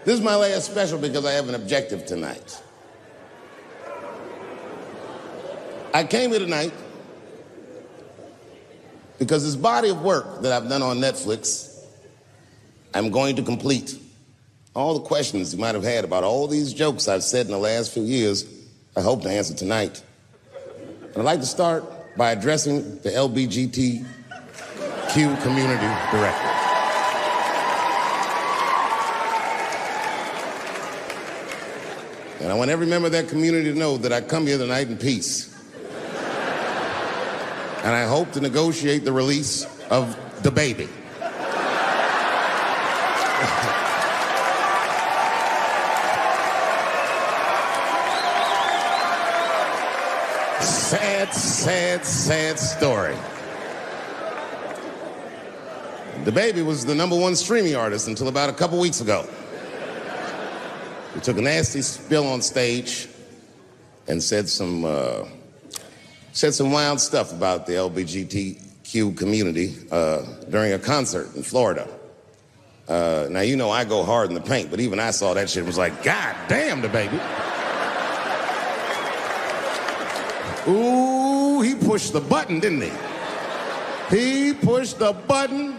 This is my last special because I have an objective tonight. I came here tonight because this body of work that I've done on Netflix, I'm going to complete. All the questions you might have had about all these jokes I've said in the last few years, I hope to answer tonight. And I'd like to start by addressing the LGBTQ community directly. And I want every member of that community to know that I come here tonight in peace. And I hope to negotiate the release of the baby. Sad, sad, sad story. The baby was the #1 streaming artist until about a couple weeks ago. He took a nasty spill on stage and said some wild stuff about the LGBTQ community during a concert in Florida. Now, you know I go hard in the paint, but even I saw that shit and was like, God damn, the baby. Ooh, he pushed the button, didn't he? He pushed the button,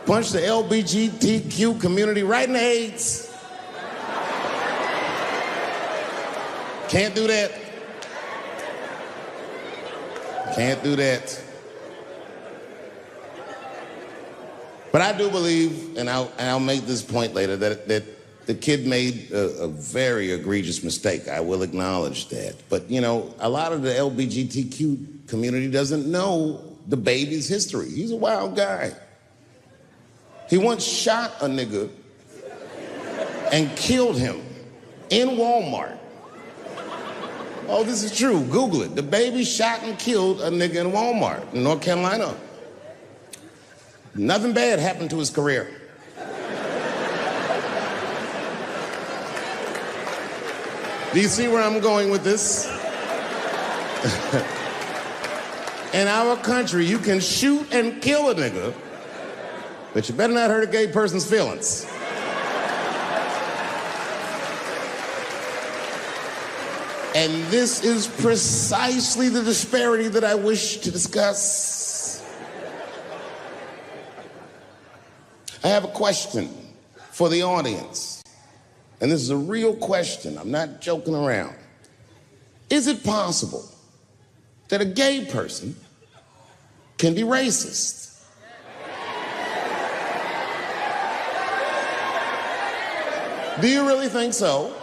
punched the LGBTQ community right in the AIDS. Can't do that. Can't do that. But I do believe, and I'll make this point later, that the kid made a very egregious mistake. I will acknowledge that. But, you know, a lot of the LGBTQ community doesn't know the baby's history. He's a wild guy. He once shot a nigga and killed him in Walmart. Oh, this is true. Google it. The baby shot and killed a nigga in Walmart in North Carolina. Nothing bad happened to his career. Do you see where I'm going with this? In our country, you can shoot and kill a nigga, but you better not hurt a gay person's feelings. And this is precisely the disparity that I wish to discuss. I have a question for the audience. And this is a real question. I'm not joking around. Is it possible that a gay person can be racist? Do you really think so?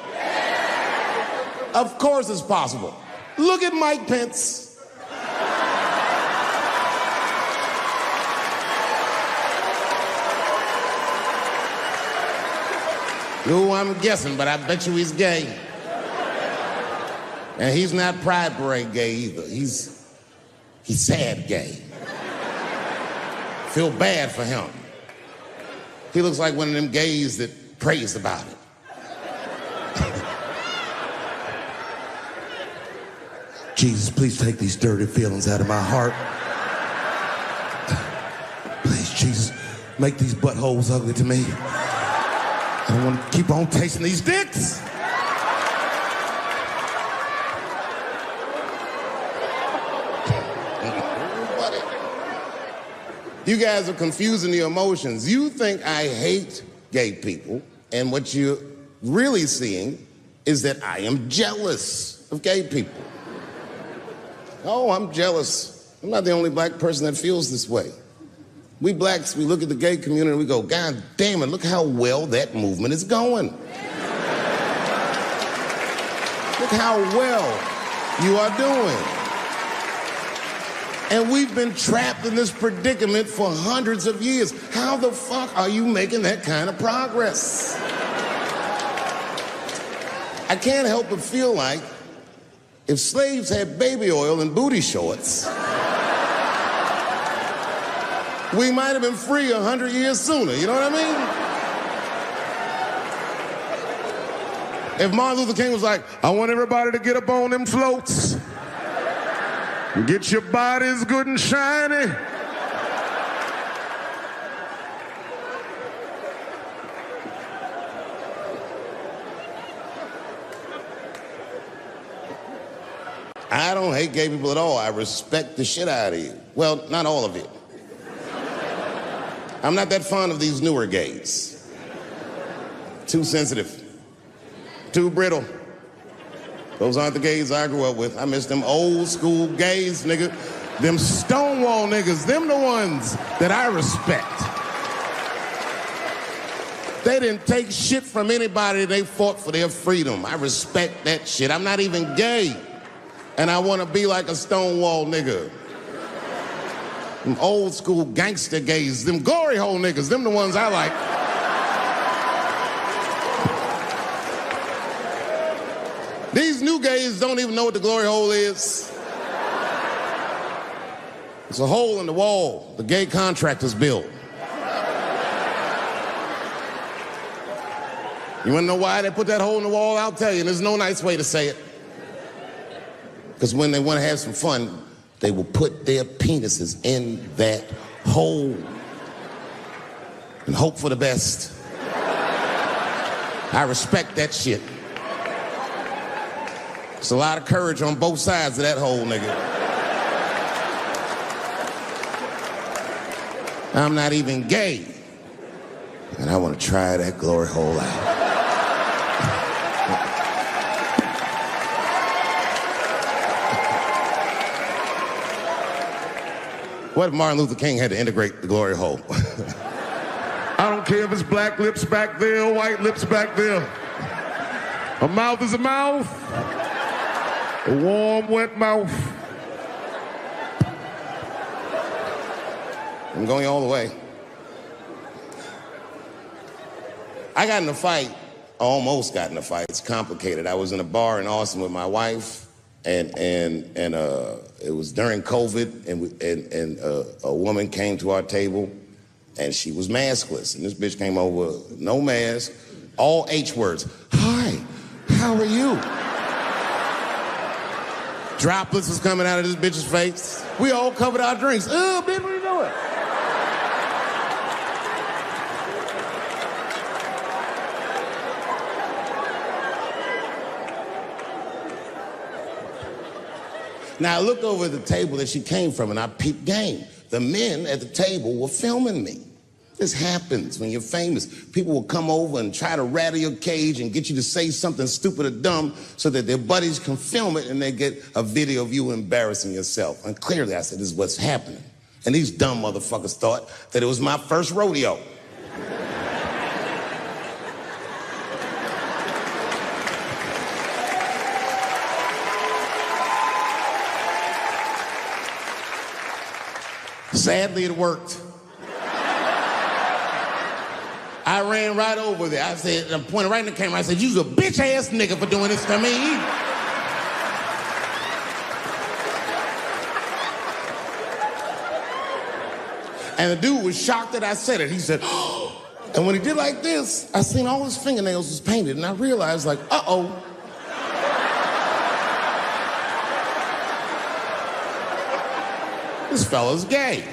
Of course it's possible. Look at Mike Pence. Ooh, I'm guessing, but I bet you he's gay. And he's not Pride Parade gay either. He's sad gay. Feel bad for him. He looks like one of them gays that prays about it. Jesus, please take these dirty feelings out of my heart. Please, Jesus, make these buttholes ugly to me. I don't want to keep on tasting these dicks. You guys are confusing the emotions. You think I hate gay people, and what you're really seeing is that I am jealous of gay people. Oh, I'm jealous. I'm not the only black person that feels this way. We blacks, we look at the gay community and we go, God damn it, look how well that movement is going. Look how well you are doing. And we've been trapped in this predicament for hundreds of years. How the fuck are you making that kind of progress? I can't help but feel like if slaves had baby oil and booty shorts, we might have been free 100 years sooner, you know what I mean? If Martin Luther King was like, I want everybody to get up on them floats, get your bodies good and shiny. I don't hate gay people at all. I respect the shit out of you. Well, not all of you. I'm not that fond of these newer gays. Too sensitive. Too brittle. Those aren't the gays I grew up with. I miss them old school gays, nigga. Them Stonewall niggas, them the ones that I respect. They didn't take shit from anybody. They fought for their freedom. I respect that shit. I'm not even gay. And I want to be like a Stonewall nigga. Them old school gangster gays, them glory hole niggas, them the ones I like. These new gays don't even know what the glory hole is. It's a hole in the wall the gay contractors built. You wanna know why they put that hole in the wall? I'll tell you, and there's no nice way to say it. Because when they wanna have some fun, they will put their penises in that hole and hope for the best. I respect that shit. There's a lot of courage on both sides of that hole, nigga. I'm not even gay, and I want to try that glory hole out. What if Martin Luther King had to integrate the glory hole? I don't care if it's black lips back there or white lips back there. A mouth is a mouth. A warm, wet mouth. I'm going all the way. I got in a fight, almost got in a fight. It's complicated. I was in a bar in Austin with my wife, and it was during COVID, and a woman came to our table, and she was maskless. And this bitch came over, no mask, all H words. Hi, how are you? Droplets was coming out of this bitch's face. We all covered our drinks. Oh, bitch, what are you doing? Now, I looked over at the table that she came from, and I peeped game. The men at the table were filming me. This happens when you're famous. People will come over and try to rattle your cage and get you to say something stupid or dumb so that their buddies can film it and they get a video of you embarrassing yourself. And clearly, I said, this is what's happening. And these dumb motherfuckers thought that it was my first rodeo. Sadly, it worked. I ran right over there. I said, I pointed right in the camera. I said, you's a bitch-ass nigga for doing this to me. And the dude was shocked that I said it. He said, oh. And when he did like this, I seen all his fingernails was painted, and I realized, like, uh-oh. This fella's gay.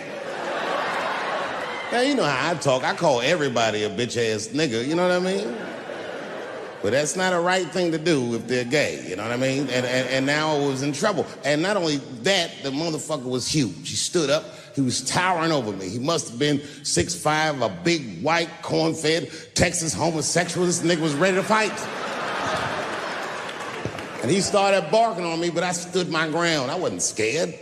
Now, you know how I talk. I call everybody a bitch-ass nigga, you know what I mean? But that's not a right thing to do if they're gay, you know what I mean? And now I was in trouble. And not only that, the motherfucker was huge. He stood up. He was towering over me. He must have been 6'5", a big, white, corn-fed, Texas homosexual. This nigga was ready to fight. And he started barking on me, but I stood my ground. I wasn't scared.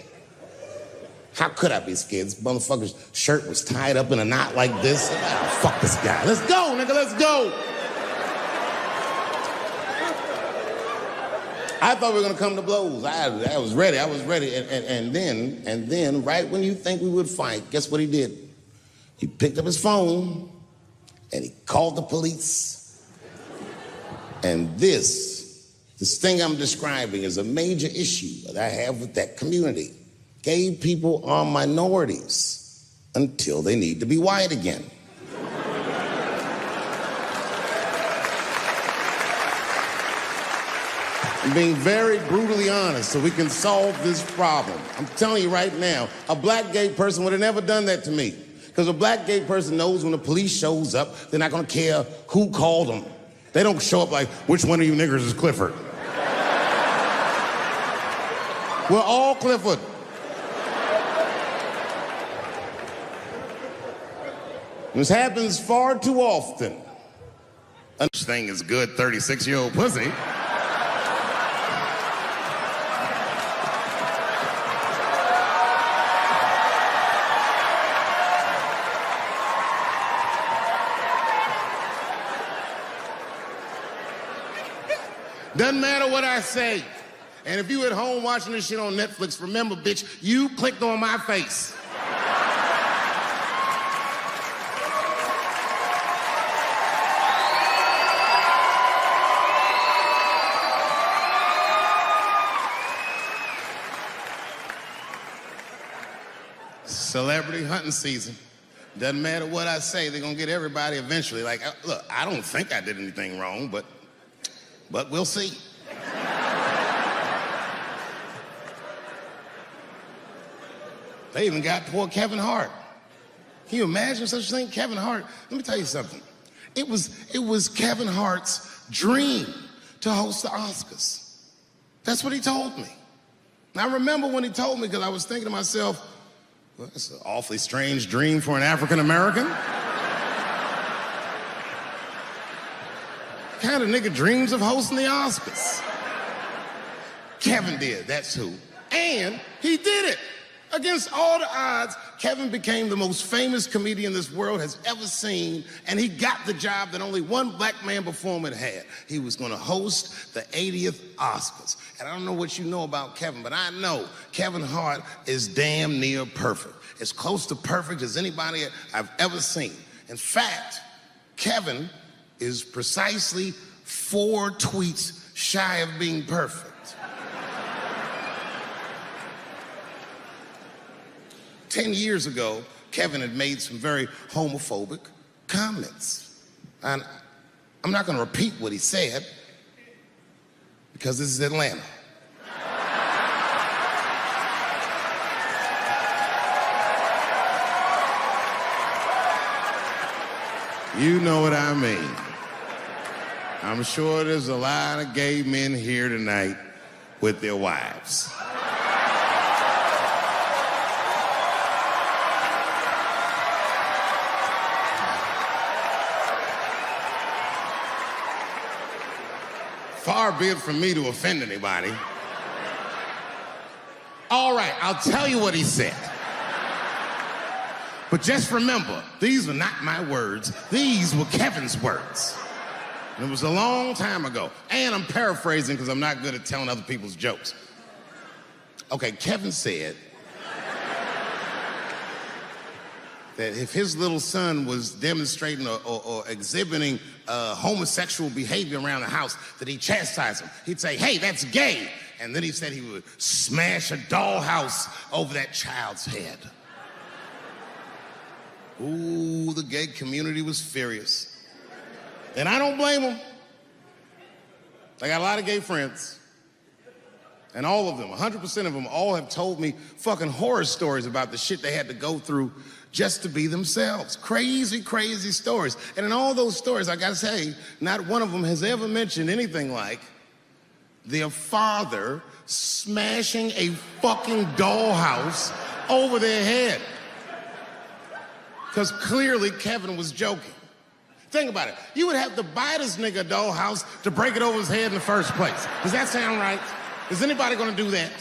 How could I be scared? This motherfucker's shirt was tied up in a knot like this. Oh, fuck this guy. Let's go, nigga, let's go. I thought we were gonna come to blows. I was ready, And then, right when you think we would fight, guess what he did? He picked up his phone and he called the police. And this thing I'm describing is a major issue that I have with that community. Gay people are minorities until they need to be white again. I'm being very brutally honest so we can solve this problem. I'm telling you right now, a black gay person would have never done that to me. Because a black gay person knows when the police shows up, they're not gonna care who called them. They don't show up like, which one of you niggers is Clifford? We're all Clifford. This happens far too often. This thing is good 36-year-old pussy. Doesn't matter what I say. And if you at home watching this shit on Netflix, remember, bitch, you clicked on my face. Celebrity hunting season. Doesn't matter what I say, they're gonna get everybody eventually. Like, look, I don't think I did anything wrong, but we'll see. They even got poor Kevin Hart. Can you imagine such a thing? Kevin Hart, let me tell you something. It was Kevin Hart's dream to host the Oscars. That's what he told me. And I remember when he told me, because I was thinking to myself, well, that's an awfully strange dream for an African American. Kind of nigga dreams of hosting the Oscars. Kevin did, that's who. And he did it. Against all the odds, Kevin became the most famous comedian this world has ever seen, and he got the job that only one black man before him had. He was gonna host the 80th Oscars. And I don't know what you know about Kevin, but I know Kevin Hart is damn near perfect. As close to perfect as anybody I've ever seen. In fact, Kevin is precisely 4 tweets shy of being perfect. 10 years ago, Kevin had made some very homophobic comments. And I'm not gonna repeat what he said, because this is Atlanta. You know what I mean. I'm sure there's a lot of gay men here tonight with their wives. Far be it from me to offend anybody. All right, I'll tell you what he said. But just remember, these were not my words. These were Kevin's words. And it was a long time ago. And I'm paraphrasing because I'm not good at telling other people's jokes. Okay, Kevin said that if his little son was demonstrating or exhibiting homosexual behavior around the house, that he'd chastise him. He'd say, hey, that's gay. And then he said he would smash a dollhouse over that child's head. Ooh, the gay community was furious. And I don't blame them. I got a lot of gay friends. And all of them, 100% of them, all have told me fucking horror stories about the shit they had to go through just to be themselves. Crazy, crazy stories. And in all those stories, I gotta say, not one of them has ever mentioned anything like their father smashing a fucking dollhouse over their head. Because clearly Kevin was joking. Think about it. You would have to buy this nigga a dollhouse to break it over his head in the first place. Does that sound right? Is anybody gonna do that?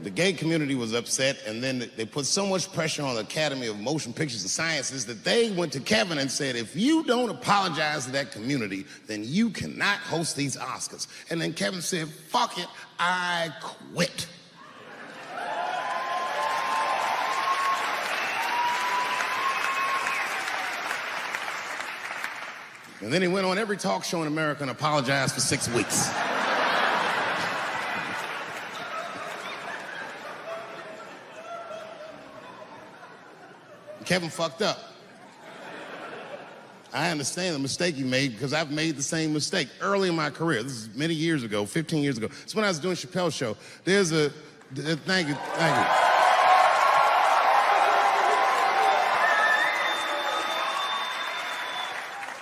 The gay community was upset, and then they put so much pressure on the Academy of Motion Pictures and Sciences that they went to Kevin and said, if you don't apologize to that community, then you cannot host these Oscars. And then Kevin said, fuck it, I quit. And then he went on every talk show in America and apologized for 6 weeks. Kevin fucked up. I understand the mistake he made because I've made the same mistake early in my career. This is many years ago, 15 years ago. It's when I was doing Chappelle show. There's a, thank you.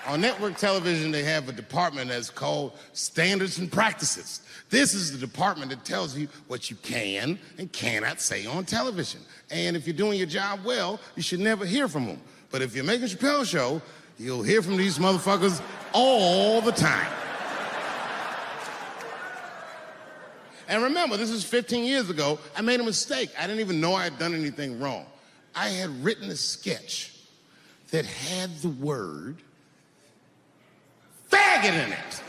On network television, they have a department that's called Standards and Practices. This is the department that tells you what you can and cannot say on television. And if you're doing your job well, you should never hear from them. But if you're making a Chappelle show, you'll hear from these motherfuckers all the time. And remember, this is 15 years ago. I made a mistake. I didn't even know I had done anything wrong. I had written a sketch that had the word faggot in it.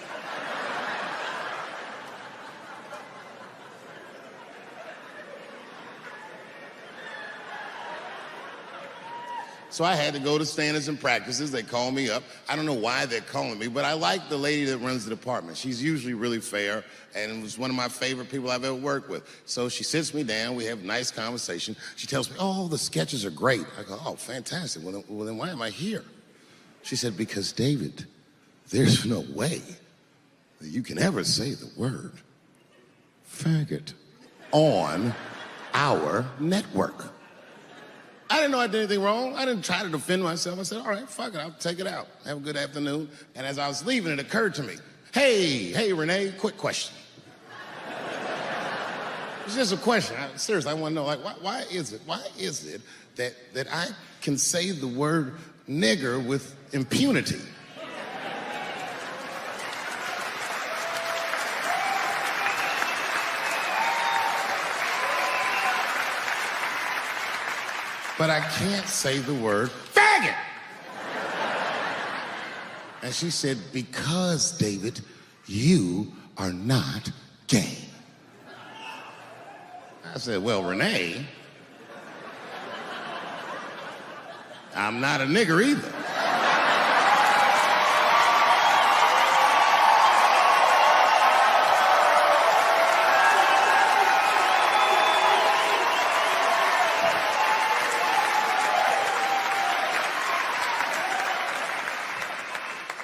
So I had to go to Standards and Practices. They called me up. I don't know why they're calling me, but I like the lady that runs the department. She's usually really fair and was one of my favorite people I've ever worked with. So she sits me down. We have a nice conversation. She tells me, oh, the sketches are great. I go, oh, fantastic. Well, then why am I here? She said, because, David, there's no way that you can ever say the word faggot on our network. I didn't know I did anything wrong. I didn't try to defend myself. I said, all right, fuck it, I'll take it out. Have a good afternoon. And as I was leaving, it occurred to me, hey, Renee, quick question. It's just a question. Seriously, I want to know, like, why is it that I can say the word nigger with impunity? But I can't say the word faggot. And she said, because, David, you are not gay. I said, well, Renee, I'm not a nigger either.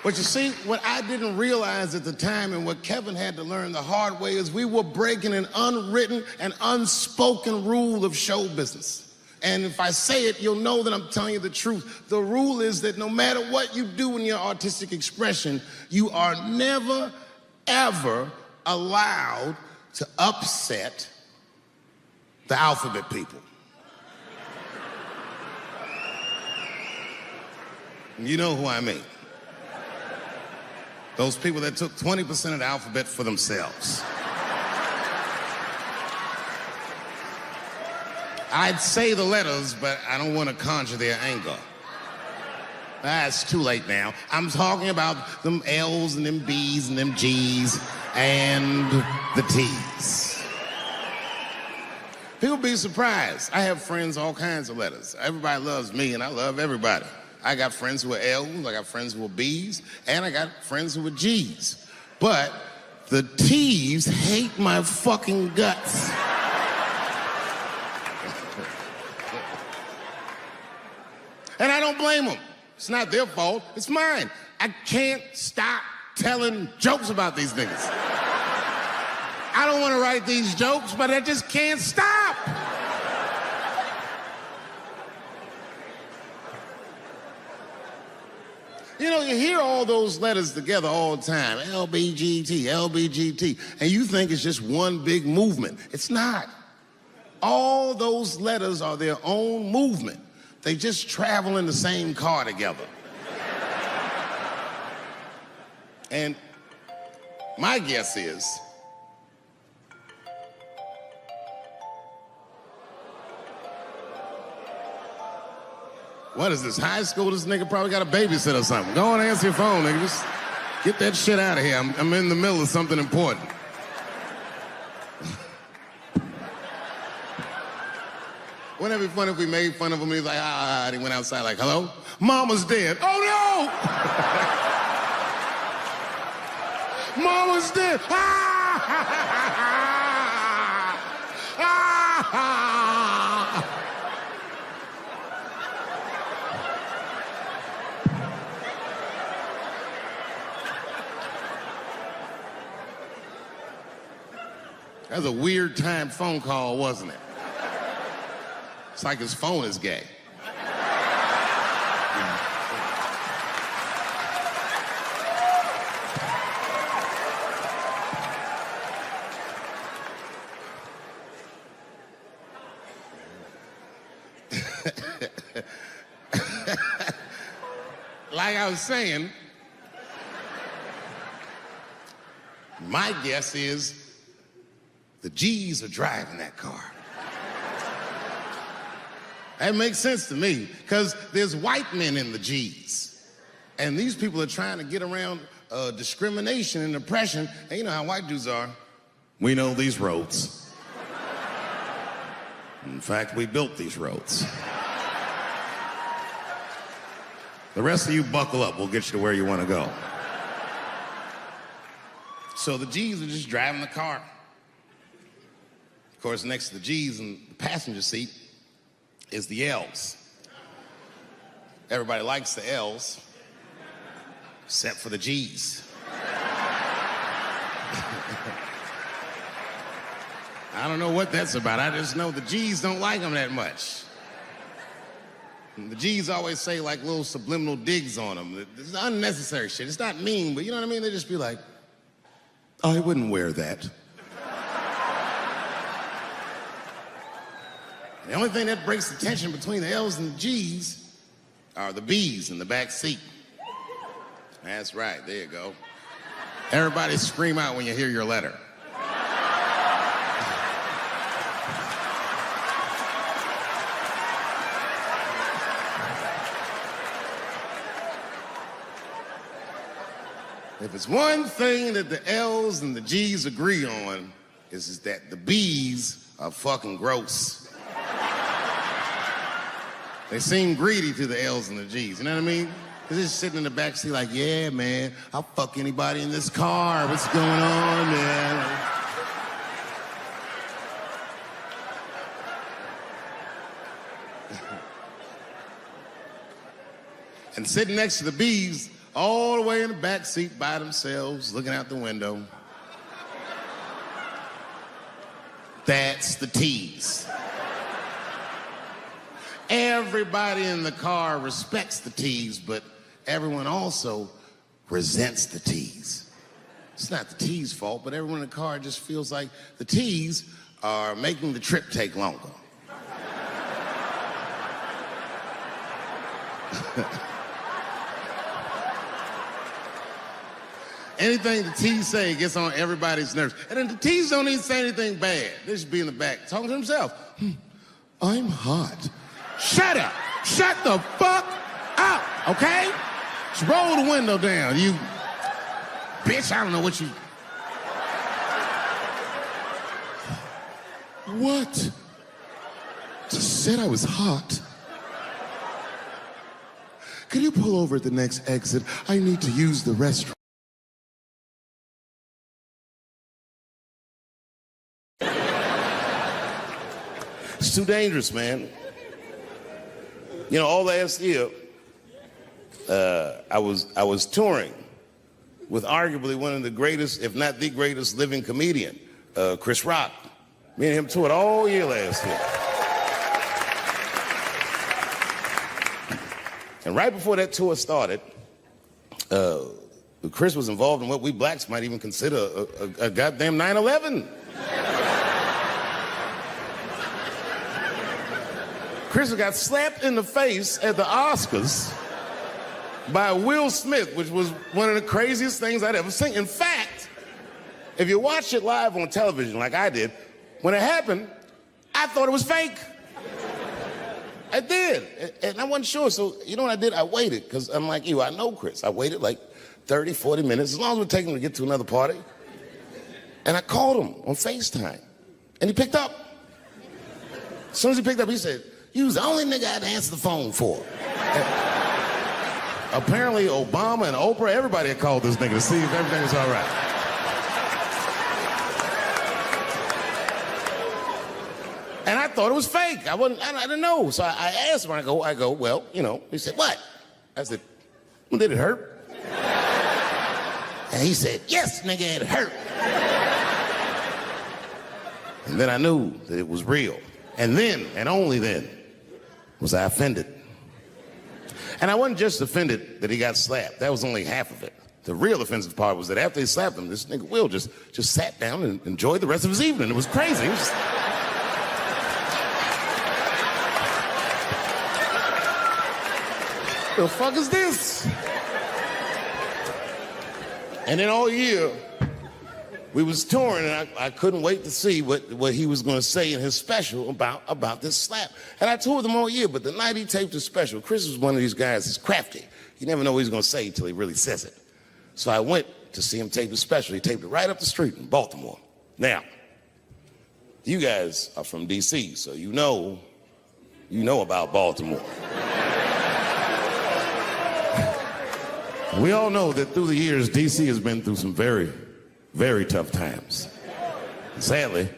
But you see, what I didn't realize at the time and what Kevin had to learn the hard way is we were breaking an unwritten and unspoken rule of show business. And if I say it, you'll know that I'm telling you the truth. The rule is that no matter what you do in your artistic expression, you are never, ever allowed to upset the alphabet people. You know who I mean. Those people that took 20% of the alphabet for themselves. I'd say the letters, but I don't want to conjure their anger. It's too late now. I'm talking about them L's and them B's and them G's and the T's. People be surprised. I have friends, all kinds of letters. Everybody loves me, and I love everybody. I got friends who are L's, I got friends who are B's, and I got friends who are G's. But the T's hate my fucking guts. And I don't blame them. It's not their fault, it's mine. I can't stop telling jokes about these niggas. I don't want to write these jokes, but I just can't stop. You know, you hear all those letters together all the time, LBGT, LBGT, and you think it's just one big movement. It's not. All those letters are their own movement. They just travel in the same car together. And my guess is, what is this, high school? This nigga probably got a babysitter or something. Go on and answer your phone, nigga. Just get that shit out of here. I'm in the middle of something important. Wouldn't it be funny if we made fun of him? He's like, and he went outside like, hello? Mama's dead. Oh, no! Mama's dead. That was a weird time phone call, wasn't it? It's like his phone is gay. like I was saying, my guess is the G's are driving that car. That makes sense to me, because there's white men in the G's. And these people are trying to get around discrimination and oppression. And you know how white dudes are. We know these roads. In fact, we built these roads. The rest of you buckle up. We'll get you to where you want to go. So the G's are just driving the car. Of course, next to the G's in the passenger seat is the L's. Everybody likes the L's, except for the G's. I don't know what that's about. I just know the G's don't like them that much. And the G's always say like little subliminal digs on them. It's unnecessary shit. It's not mean, but you know what I mean? They just be like, I wouldn't wear that. The only thing that breaks the tension between the L's and the G's are the B's in the back seat. That's right, there you go. Everybody scream out when you hear your letter. If it's one thing that the L's and the G's agree on, is that the B's are fucking gross. They seem greedy to the L's and the G's, you know what I mean? They're just sitting in the back seat like, yeah, man, I'll fuck anybody in this car. What's going on, man? And sitting next to the B's, all the way in the back seat by themselves, looking out the window. That's the T's. Everybody in the car respects the T's, but everyone also resents the T's. It's not the T's' fault, but everyone in the car just feels like the T's are making the trip take longer. Anything the T's say gets on everybody's nerves. And then the T's don't even say anything bad. They just be in the back talking to themselves. I'm hot. Shut up. Shut the fuck up, okay? Just roll the window down, you bitch. I don't know what you... What? Just said I was hot. Can you pull over at the next exit? I need to use the restroom. It's too dangerous, man. You know, all last year, I was touring with arguably one of the greatest, if not the greatest, living comedian, Chris Rock. Me and him toured all year last year. And right before that tour started, Chris was involved in what we blacks might even consider a goddamn 9/11. Chris got slapped in the face at the Oscars by Will Smith, which was one of the craziest things I'd ever seen. In fact, if you watch it live on television like I did, when it happened, I thought it was fake. I did, and I wasn't sure, so you know what I did? I waited, because I'm like you, I know Chris. I waited like 30, 40 minutes, as long as it would take him to get to another party. And I called him on FaceTime, and he picked up. As soon as he picked up, he said, "You was the only nigga I had to answer the phone for." Apparently, Obama and Oprah, everybody had called this nigga to see if everything was all right. And I thought it was fake. I didn't know. So I asked him, I go, well, you know. He said, what? I said, well, did it hurt? And he said, yes, nigga, it hurt. And then I knew that it was real. And then, and only then, was I offended. And I wasn't just offended that he got slapped. That was only half of it. The real offensive part was that after they slapped him, this nigga Will just sat down and enjoyed the rest of his evening. It was crazy. It was... The fuck is this? And then all year, we was touring, and I couldn't wait to see what he was going to say in his special about this slap. And I toured him all year, but the night he taped his special, Chris was one of these guys that's crafty. You never know what he's going to say until he really says it. So I went to see him tape his special. He taped it right up the street in Baltimore. Now, you guys are from D.C., so you know about Baltimore. We all know that through the years, D.C. has been through some very, very tough times. Sadly,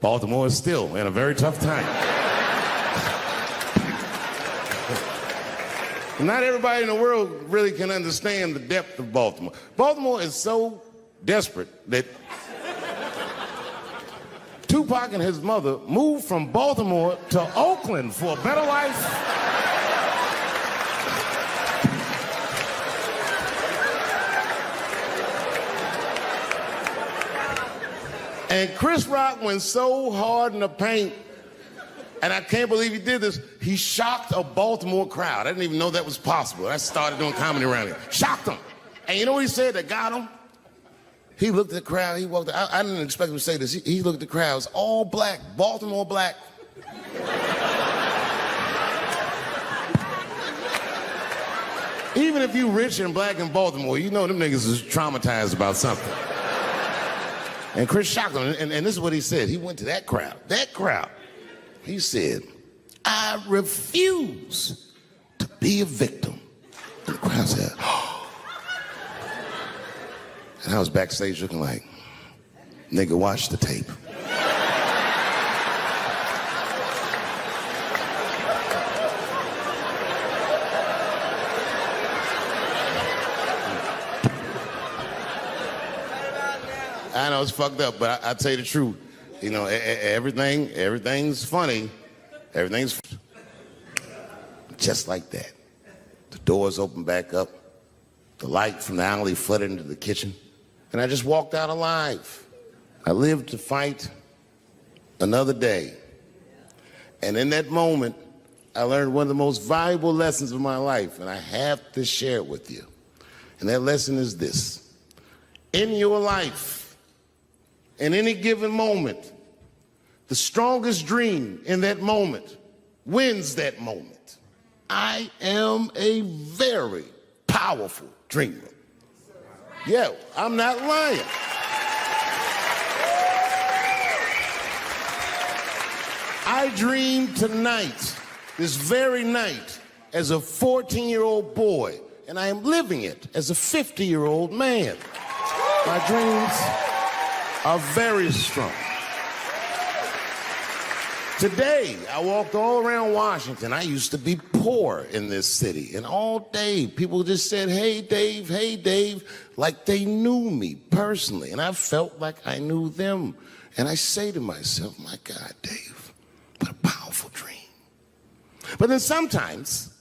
Baltimore is still in a very tough time. Not everybody in the world really can understand the depth of Baltimore. Baltimore is so desperate that Tupac and his mother moved from Baltimore to Oakland for a better life. And Chris Rock went so hard in the paint, and I can't believe he did this, he shocked a Baltimore crowd. I didn't even know that was possible. I started doing comedy around here. Shocked them. And you know what he said that got him? He looked at the crowd, he walked out. I didn't expect him to say this. He looked at the crowd, it was all black, Baltimore black. Even if you rich and black in Baltimore, you know them niggas is traumatized about something. And Chris shocked him, and this is what he said. He went to that crowd. He said, I refuse to be a victim. And the crowd said, oh. And I was backstage looking like, nigga, watch the tape. I know it's fucked up, but I tell you the truth. You know, everything's funny. Everything's just like that. The doors opened back up. The light from the alley flooded into the kitchen. And I just walked out alive. I lived to fight another day. And in that moment, I learned one of the most valuable lessons of my life, and I have to share it with you. And that lesson is this. In your life, in any given moment, the strongest dream in that moment wins that moment. I am a very powerful dreamer. Yeah, I'm not lying. I dreamed tonight, this very night, as a 14-year-old boy, and I am living it as a 50-year-old man. My dreams are very strong. Today, I walked all around Washington. I used to be poor in this city, and all day people just said, hey, Dave, like they knew me personally, and I felt like I knew them. And I say to myself, my God, Dave, what a powerful dream. But then sometimes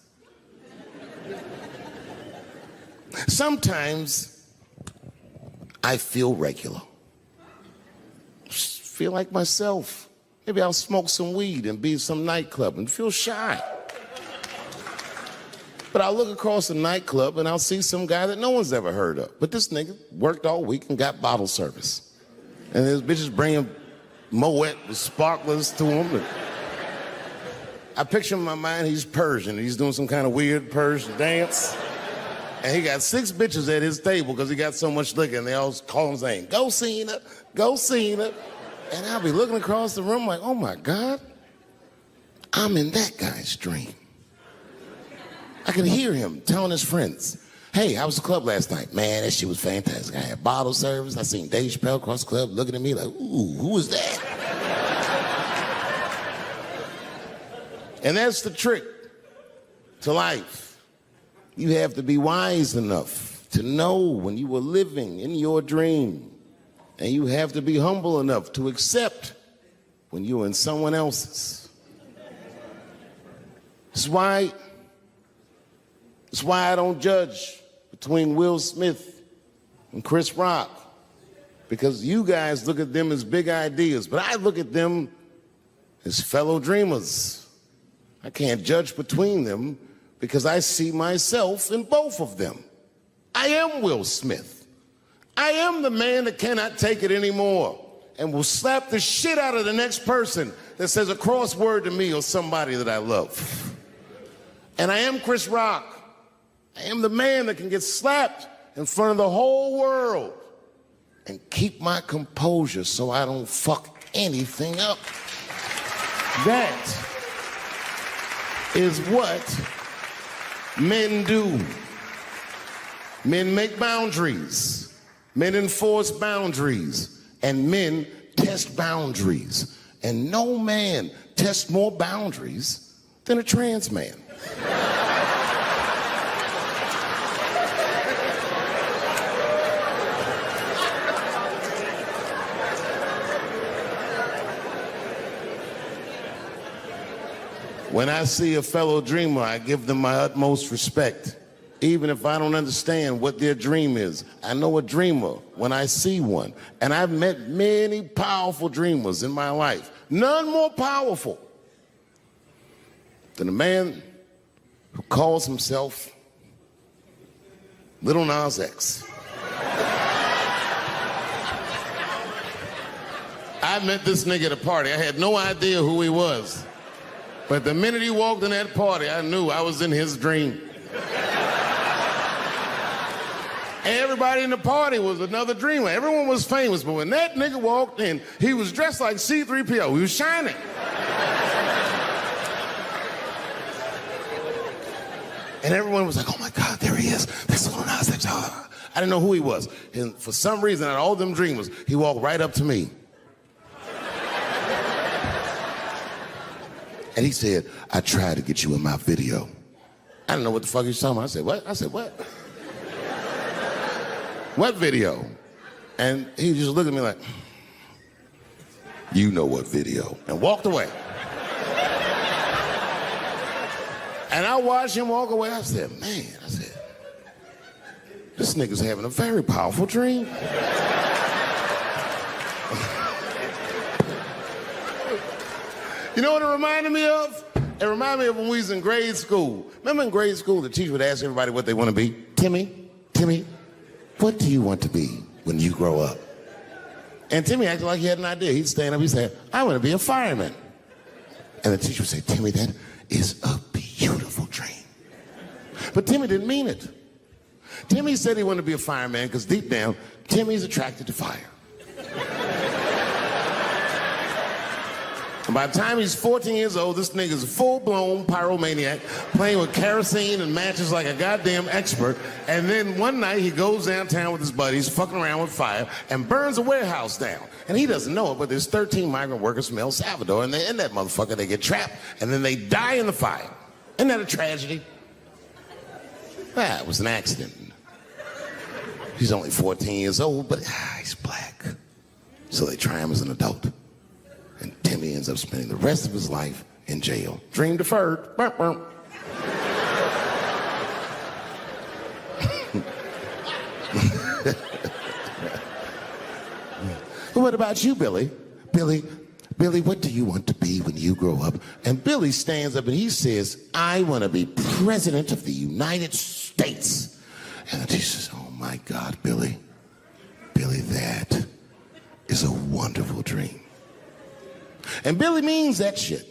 I feel regular. Feel like myself. Maybe I'll smoke some weed and be at some nightclub and feel shy. But I'll look across the nightclub and I'll see some guy that no one's ever heard of. But this nigga worked all week and got bottle service. And his bitches bringing Moet with sparklers to him. And I picture in my mind he's Persian. He's doing some kind of weird Persian dance. And he got 6 bitches at his table because he got so much liquor, and they all call him saying, go Cena, go Cena. And I'll be looking across the room like, oh my God, I'm in that guy's dream. I can hear him telling his friends, hey, how was the club last night? Man, that shit was fantastic. I had bottle service. I seen Dave Chappelle across the club looking at me like, ooh, who is that? And that's the trick to life. You have to be wise enough to know when you were living in your dream. And you have to be humble enough to accept when you're in someone else's. That's why I don't judge between Will Smith and Chris Rock. Because you guys look at them as big ideas, but I look at them as fellow dreamers. I can't judge between them, because I see myself in both of them. I am Will Smith. I am the man that cannot take it anymore and will slap the shit out of the next person that says a crossword to me or somebody that I love. And I am Chris Rock. I am the man that can get slapped in front of the whole world and keep my composure so I don't fuck anything up. That is what men do. Men make boundaries. Men enforce boundaries. And men test boundaries. And no man tests more boundaries than a trans man. When I see a fellow dreamer, I give them my utmost respect, even if I don't understand what their dream is. I know a dreamer when I see one, and I've met many powerful dreamers in my life. None more powerful than a man who calls himself Little Nas X. I met this nigga at a party. I had no idea who he was. But the minute he walked in that party, I knew I was in his dream. Everybody in the party was another dreamer. Everyone was famous, but when that nigga walked in, he was dressed like C-3PO. He was shining. And everyone was like, oh my God, there he is. That's Lil Nas X. I didn't know who he was. And for some reason, out of all them dreamers, he walked right up to me. And he said, I tried to get you in my video. I didn't know what the fuck he was talking about. I said, what? I said, what? What video? And he just looked at me like, you know what video, and walked away. And I watched him walk away. I said, man, this nigga's having a very powerful dream. You know what it reminded me of? It reminded me of when we was in grade school. Remember in grade school, the teacher would ask everybody what they want to be? Timmy, what do you want to be when you grow up? And Timmy acted like he had an idea. He'd stand up, he'd say, I want to be a fireman. And the teacher would say, Timmy, that is a beautiful dream. But Timmy didn't mean it. Timmy said he wanted to be a fireman because deep down, Timmy's attracted to fire. And by the time he's 14 years old, this nigga's a full-blown pyromaniac, playing with kerosene and matches like a goddamn expert. And then one night he goes downtown with his buddies, fucking around with fire, and burns a warehouse down. And he doesn't know it, but there's 13 migrant workers from El Salvador, and in that motherfucker, they get trapped, and then they die in the fire. Isn't that a tragedy? It was an accident. He's only 14 years old, but he's black. So they try him as an adult. And Timmy ends up spending the rest of his life in jail. Dream deferred. Burp, burp. What about you, Billy? Billy, what do you want to be when you grow up? And Billy stands up and he says, I want to be president of the United States. And the teacher says, oh my God, Billy, that is a wonderful dream. And Billy means that shit.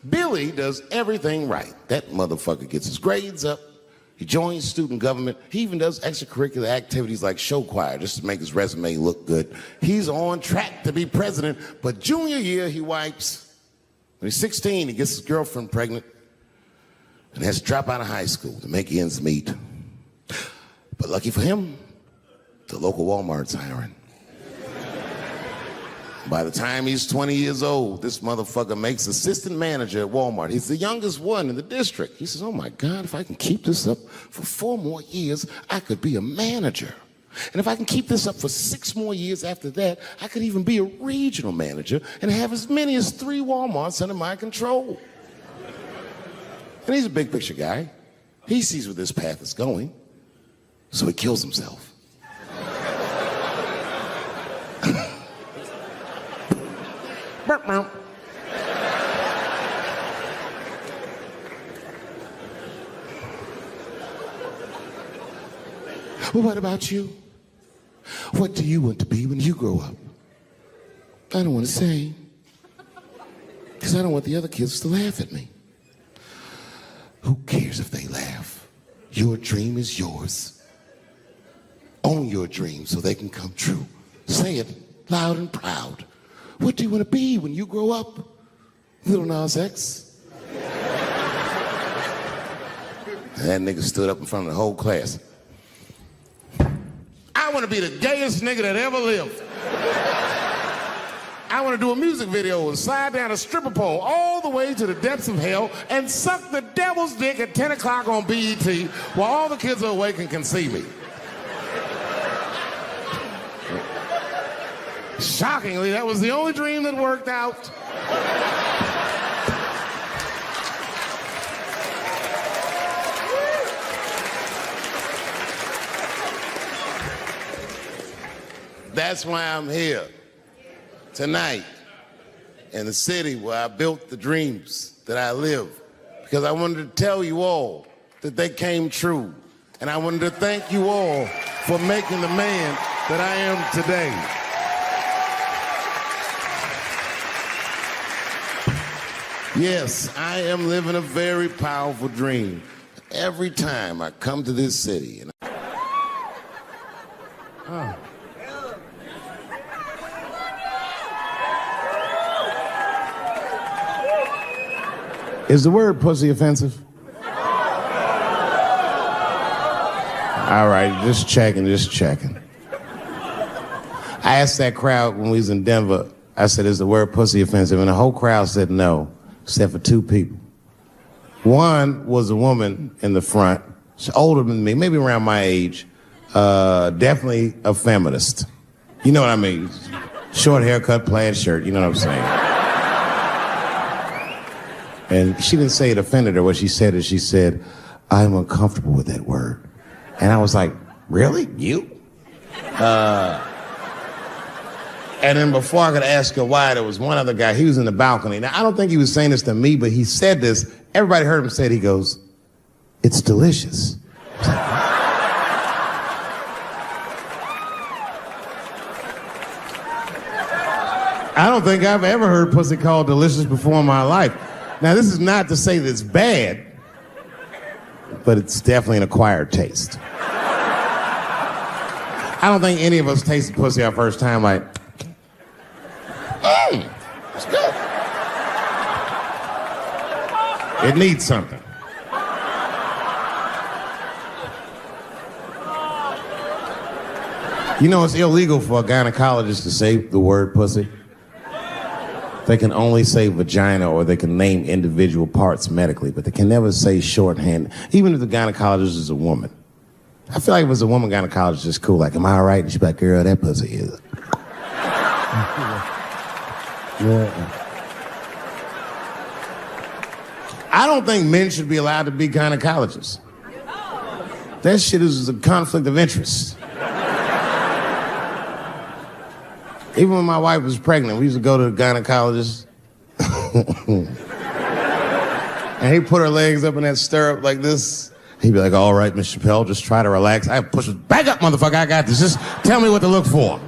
Billy does everything right. That motherfucker gets his grades up. He joins student government. He even does extracurricular activities like show choir just to make his resume look good. He's on track to be president, but junior year he wipes. When he's 16, he gets his girlfriend pregnant and has to drop out of high school to make ends meet. But lucky for him, the local Walmart's hiring. By the time he's 20 years old, this motherfucker makes assistant manager at Walmart. He's the youngest one in the district. He says, oh my God, if I can keep this up for 4 more years, I could be a manager. And if I can keep this up for 6 more years after that, I could even be a regional manager and have as many as 3 Walmarts under my control. And he's a big picture guy. He sees where this path is going, so he kills himself. Well, what about you? What do you want to be when you grow up? I don't want to say, because I don't want the other kids to laugh at me. Who cares if they laugh? Your dream is yours. Own your dream so they can come true. Say it loud and proud. What do you want to be when you grow up? Little Nas X. That nigga stood up in front of the whole class. I want to be the gayest nigga that ever lived. I want to do a music video and slide down a stripper pole all the way to the depths of hell and suck the devil's dick at 10 o'clock on BET while all the kids are awake and can see me. Shockingly, that was the only dream that worked out. That's why I'm here tonight in the city where I built the dreams that I live, because I wanted to tell you all that they came true. And I wanted to thank you all for making the man that I am today. Yes, I am living a very powerful dream. Every time I come to this city and Is the word pussy offensive? All right, just checking. I asked that crowd when we was in Denver, I said, is the word pussy offensive? And the whole crowd said no, except for two people. One was a woman in the front. She's older than me, maybe around my age. Definitely a feminist. You know what I mean? Short haircut, plaid shirt, you know what I'm saying? And she didn't say it offended her. What she said is, she said, I'm uncomfortable with that word. And I was like, really? You? And then before I could ask her why, there was one other guy. He was in the balcony. Now, I don't think he was saying this to me, but he said this. Everybody heard him say it. He goes, it's delicious. I don't think I've ever heard pussy called delicious before in my life. Now, this is not to say that it's bad, but it's definitely an acquired taste. I don't think any of us tasted pussy our first time like, it's good. It needs something. You know, it's illegal for a gynecologist to say the word pussy. They can only say vagina, or they can name individual parts medically, but they can never say shorthand, even if the gynecologist is a woman. I feel like if it's a woman gynecologist, it's cool. Like, am I all right? And she's like, girl, that pussy is. Yeah. I don't think men should be allowed to be gynecologists. That shit is a conflict of interest. Even when my wife was pregnant, we used to go to the gynecologist. And he'd put her legs up in that stirrup like this. He'd be like, all right, Miss Chappelle, just try to relax. I push her, back up, motherfucker, I got this. Just tell me what to look for.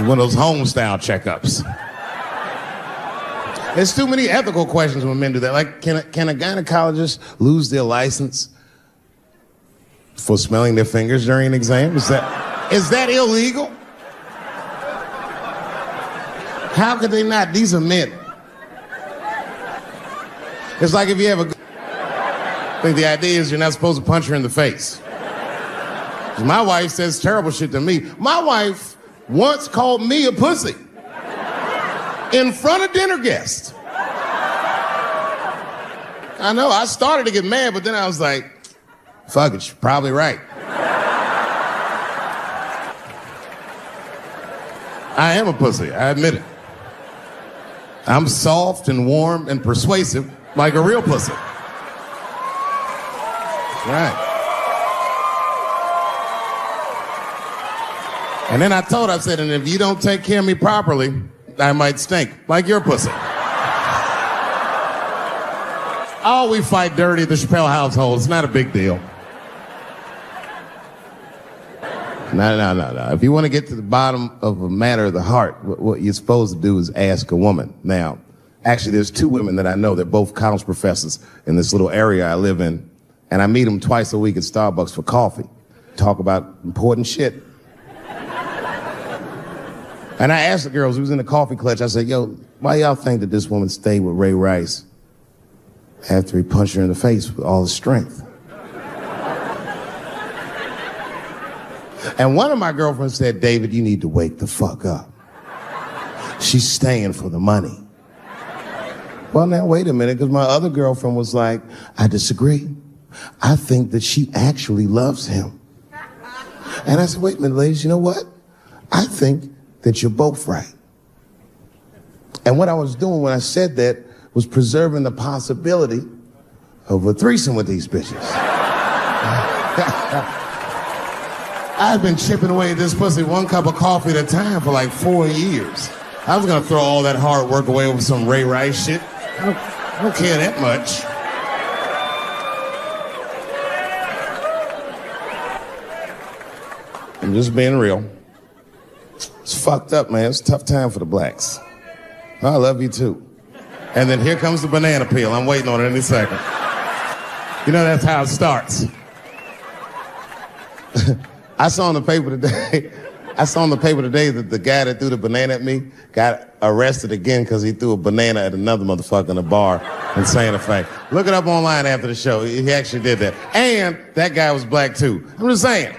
One of those home-style checkups. There's too many ethical questions when men do that. Like, can a gynecologist lose their license for smelling their fingers during an exam? Is that illegal? How could they not? These are men. It's like if you have I think the idea is you're not supposed to punch her in the face. My wife says terrible shit to me. My wife once called me a pussy in front of dinner guests. I know, I started to get mad, but then I was like, fuck it, she's probably right. I am a pussy, I admit it. I'm soft and warm and persuasive like a real pussy. Right. And then I said, and if you don't take care of me properly, I might stink like your pussy. Oh, we fight dirty at the Chappelle household. It's not a big deal. No. If you want to get to the bottom of a matter of the heart, what you're supposed to do is ask a woman. Now, actually, there's two women that I know. They're both college professors in this little area I live in. And I meet them twice a week at Starbucks for coffee. Talk about important shit. And I asked the girls who was in the coffee clutch, I said, yo, why y'all think that this woman stayed with Ray Rice after he punched her in the face with all his strength? And one of my girlfriends said, David, you need to wake the fuck up. She's staying for the money. Well, now, wait a minute, because my other girlfriend was like, I disagree. I think that she actually loves him. And I said, wait a minute, ladies, you know what? I think that you're both right. And what I was doing when I said that was preserving the possibility of a threesome with these bitches. I've been chipping away at this pussy one cup of coffee at a time for like 4 years. I was gonna throw all that hard work away with some Ray Rice shit. I don't care that much. I'm just being real. It's fucked up, man. It's a tough time for the blacks. I love you too. And then here comes the banana peel. I'm waiting on it any second. You know, that's how it starts. I saw in the paper today that the guy that threw the banana at me got arrested again because he threw a banana at another motherfucker in a bar in Santa Fe. Look it up online after the show. He actually did that. And that guy was black too. I'm just saying.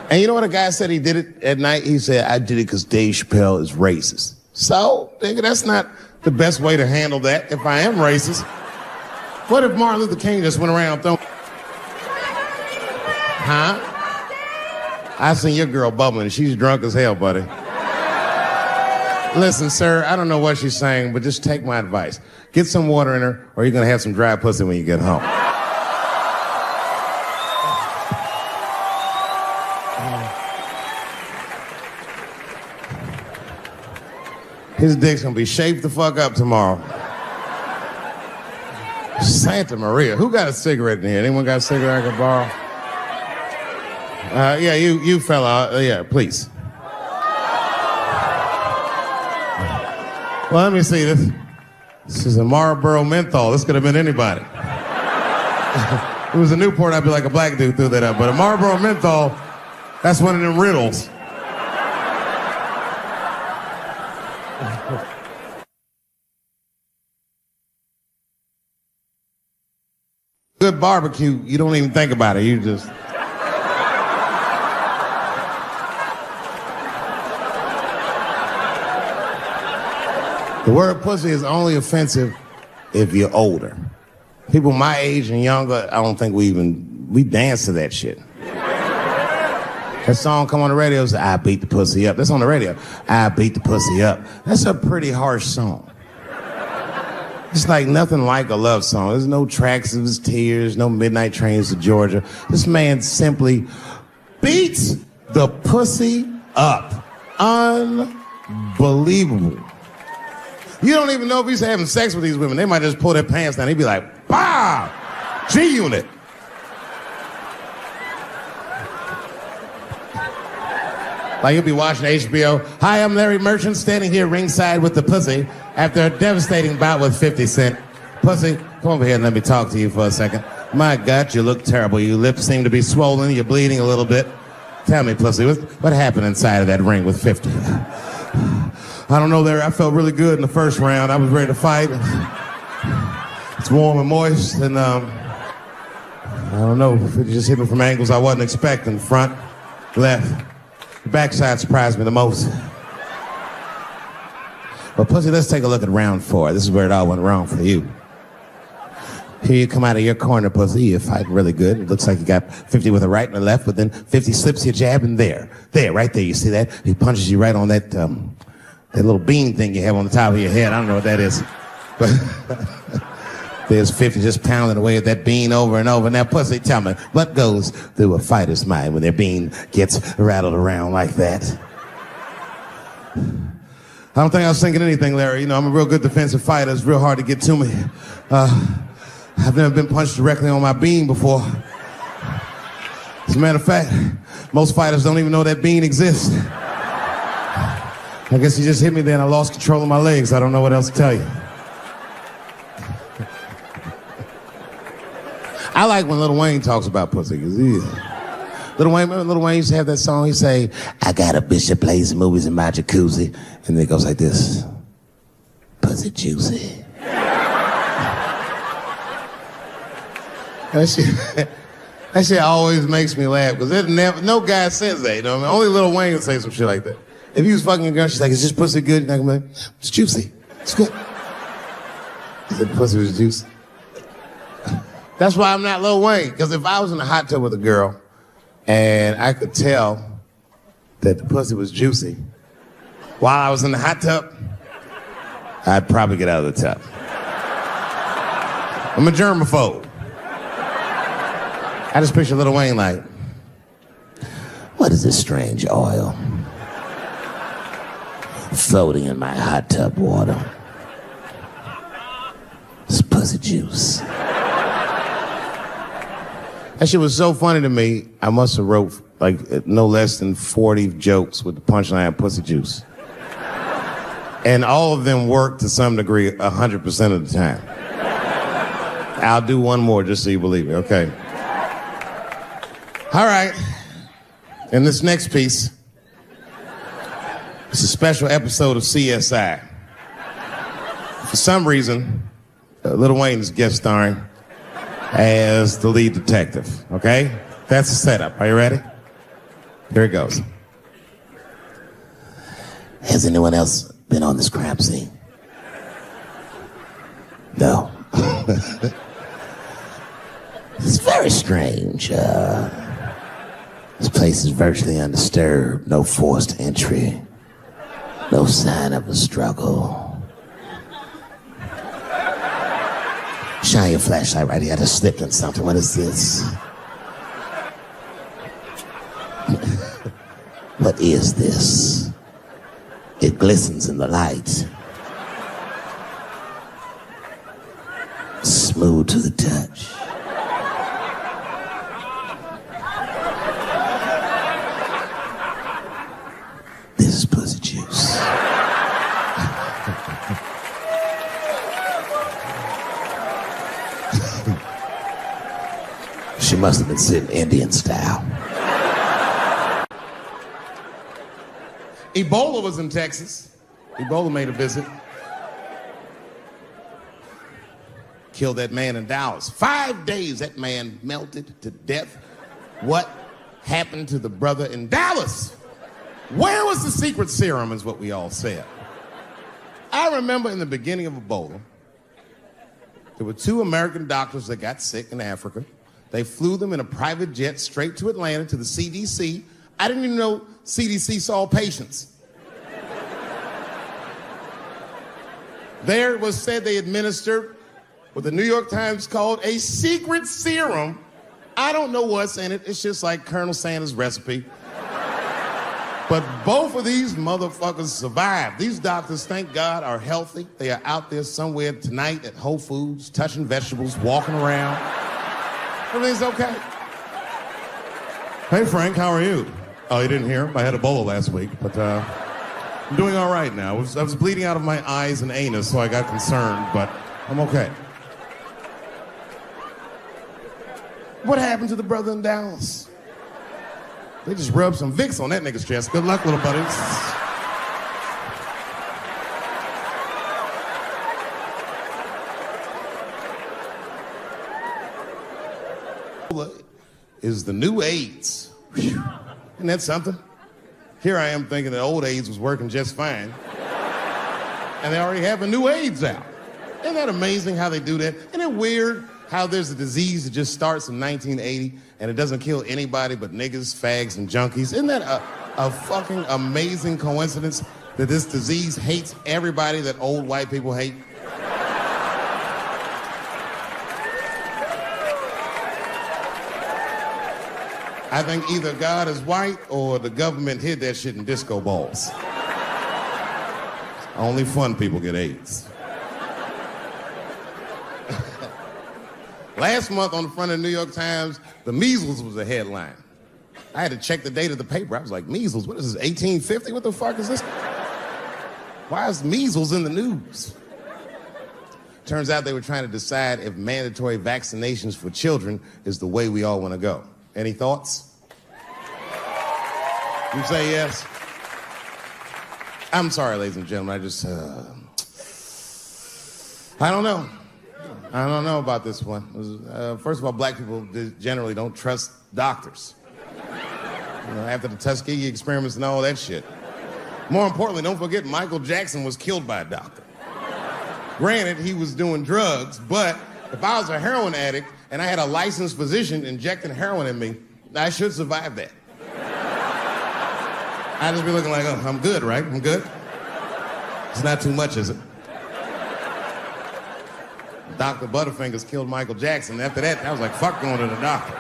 And you know what a guy said he did it at night? He said, I did it because Dave Chappelle is racist. So, nigga, that's not the best way to handle that if I am racist. What if Martin Luther King just went around throwing... Huh? I seen your girl bubbling. She's drunk as hell, buddy. Listen, sir, I don't know what she's saying, but just take my advice. Get some water in her, or you're gonna have some dry pussy when you get home. His dick's gonna be shaped the fuck up tomorrow. Santa Maria. Who got a cigarette in here? Anyone got a cigarette I can borrow? Yeah, you fella. Yeah, please. Well, let me see this. This is a Marlboro menthol. This could have been anybody. If it was a Newport, I'd be like a black dude threw that up. But a Marlboro menthol, that's one of them riddles. Good barbecue, you don't even think about it. You just... The word pussy is only offensive if you're older. People my age and younger, I don't think we dance to that shit. That song come on the radio, say, I beat the pussy up. That's on the radio. I beat the pussy up. That's a pretty harsh song. It's like nothing like a love song. There's no tracks of his tears, no midnight trains to Georgia. This man simply beats the pussy up. Unbelievable. You don't even know if he's having sex with these women. They might just pull their pants down. He'd be like, bah! G-Unit. Like you'll be watching HBO. Hi, I'm Larry Merchant, standing here ringside with the pussy after a devastating bout with 50 Cent. Pussy, come over here and let me talk to you for a second. My God, you look terrible. Your lips seem to be swollen. You're bleeding a little bit. Tell me, pussy, what happened inside of that ring with 50? I don't know, Larry. I felt really good in the first round. I was ready to fight. It's warm and moist, and I don't know. It just hit me from angles I wasn't expecting. Front, left. The backside surprised me the most. But pussy, let's take a look at round 4. This is where it all went wrong for you. Here you come out of your corner, pussy. You're fighting really good. It looks like you got 50 with a right and a left, but then 50 slips your jab in there. There, right there. You see that? He punches you right on that little bean thing you have on the top of your head. I don't know what that is. But there's 50 just pounding away at that bean over and over. Now, pussy, tell me, what goes through a fighter's mind when their bean gets rattled around like that? don't think I was thinking anything, Larry. You know, I'm a real good defensive fighter. It's real hard to get to me. I've never been punched directly on my bean before. As a matter of fact, most fighters don't even know that bean exists. I guess he just hit me there and I lost control of my legs. I don't know what else to tell you. I like when Lil Wayne talks about pussy. Lil Wayne used to have that song. He say, I got a bitch that plays movies in my jacuzzi. And then it goes like this. Pussy juicy. That shit always makes me laugh because no guy says that, you know what I mean? Only Lil Wayne would say some shit like that. If he was fucking a girl, she's like, is this pussy good? And I can be like, it's juicy. It's good. He said the pussy was juicy. That's why I'm not Lil Wayne, because if I was in a hot tub with a girl and I could tell that the pussy was juicy while I was in the hot tub, I'd probably get out of the tub. I'm a germaphobe. I just picture Lil Wayne like, what is this strange oil floating in my hot tub water? It's pussy juice. That shit was so funny to me, I must have wrote like no less than 40 jokes with the punchline pussy juice. And all of them worked to some degree 100% of the time. I'll do one more just so you believe me, okay? All right, in this next piece, it's a special episode of CSI. For some reason, Lil Wayne is guest starring as the lead detective, okay? That's the setup. Are you ready? Here it goes. Has anyone else been on this crime scene? No. It's very strange. This place is virtually undisturbed. No forced entry. No sign of a struggle. Shine your flashlight right here. I just slipped on something. What is this? What is this? It glistens in the light. Smooth to the touch. This is pussy juice. She must have been sitting Indian style. Ebola was in Texas. Ebola made a visit. Killed that man in Dallas. 5 days that man melted to death. What happened to the brother in Dallas? Where was the secret serum is what we all said. I remember in the beginning of Ebola, there were 2 American doctors that got sick in Africa. They flew them in a private jet straight to Atlanta to the CDC. I didn't even know CDC saw patients. There it was said they administered what the New York Times called a secret serum. I don't know what's in it. It's just like Colonel Sanders' recipe. But both of these motherfuckers survived. These doctors, thank God, are healthy. They are out there somewhere tonight at Whole Foods, touching vegetables, walking around. Everything's okay. Hey, Frank, how are you? Oh, you didn't hear? I had Ebola last week, but I'm doing all right now. I was bleeding out of my eyes and anus, so I got concerned, but I'm okay. What happened to the brother in Dallas? They just rubbed some Vicks on that nigga's chest. Good luck, little buddies. Is the new AIDS. Whew. Isn't that something? Here I am thinking that old AIDS was working just fine. And they already have a new AIDS out. Isn't that amazing how they do that? Isn't it weird how there's a disease that just starts in 1980 and it doesn't kill anybody but niggas, fags, and junkies? Isn't that a fucking amazing coincidence that this disease hates everybody that old white people hate? I think either God is white or the government hid that shit in disco balls. Only fun people get AIDS. Last month on the front of the New York Times, the measles was a headline. I had to check the date of the paper. I was like, measles, what is this, 1850? What the fuck is this? Why is measles in the news? Turns out they were trying to decide if mandatory vaccinations for children is the way we all want to go. Any thoughts? You say yes? I'm sorry, ladies and gentlemen. I don't know. I don't know about this one. First of all, black people generally don't trust doctors. You know, after the Tuskegee experiments and all that shit. More importantly, don't forget Michael Jackson was killed by a doctor. Granted, he was doing drugs, but if I was a heroin addict and I had a licensed physician injecting heroin in me, I should survive that. I'd just be looking like, oh, I'm good, right? I'm good? It's not too much, is it? Dr. Butterfingers killed Michael Jackson. After that, I was like, fuck going to the doctor.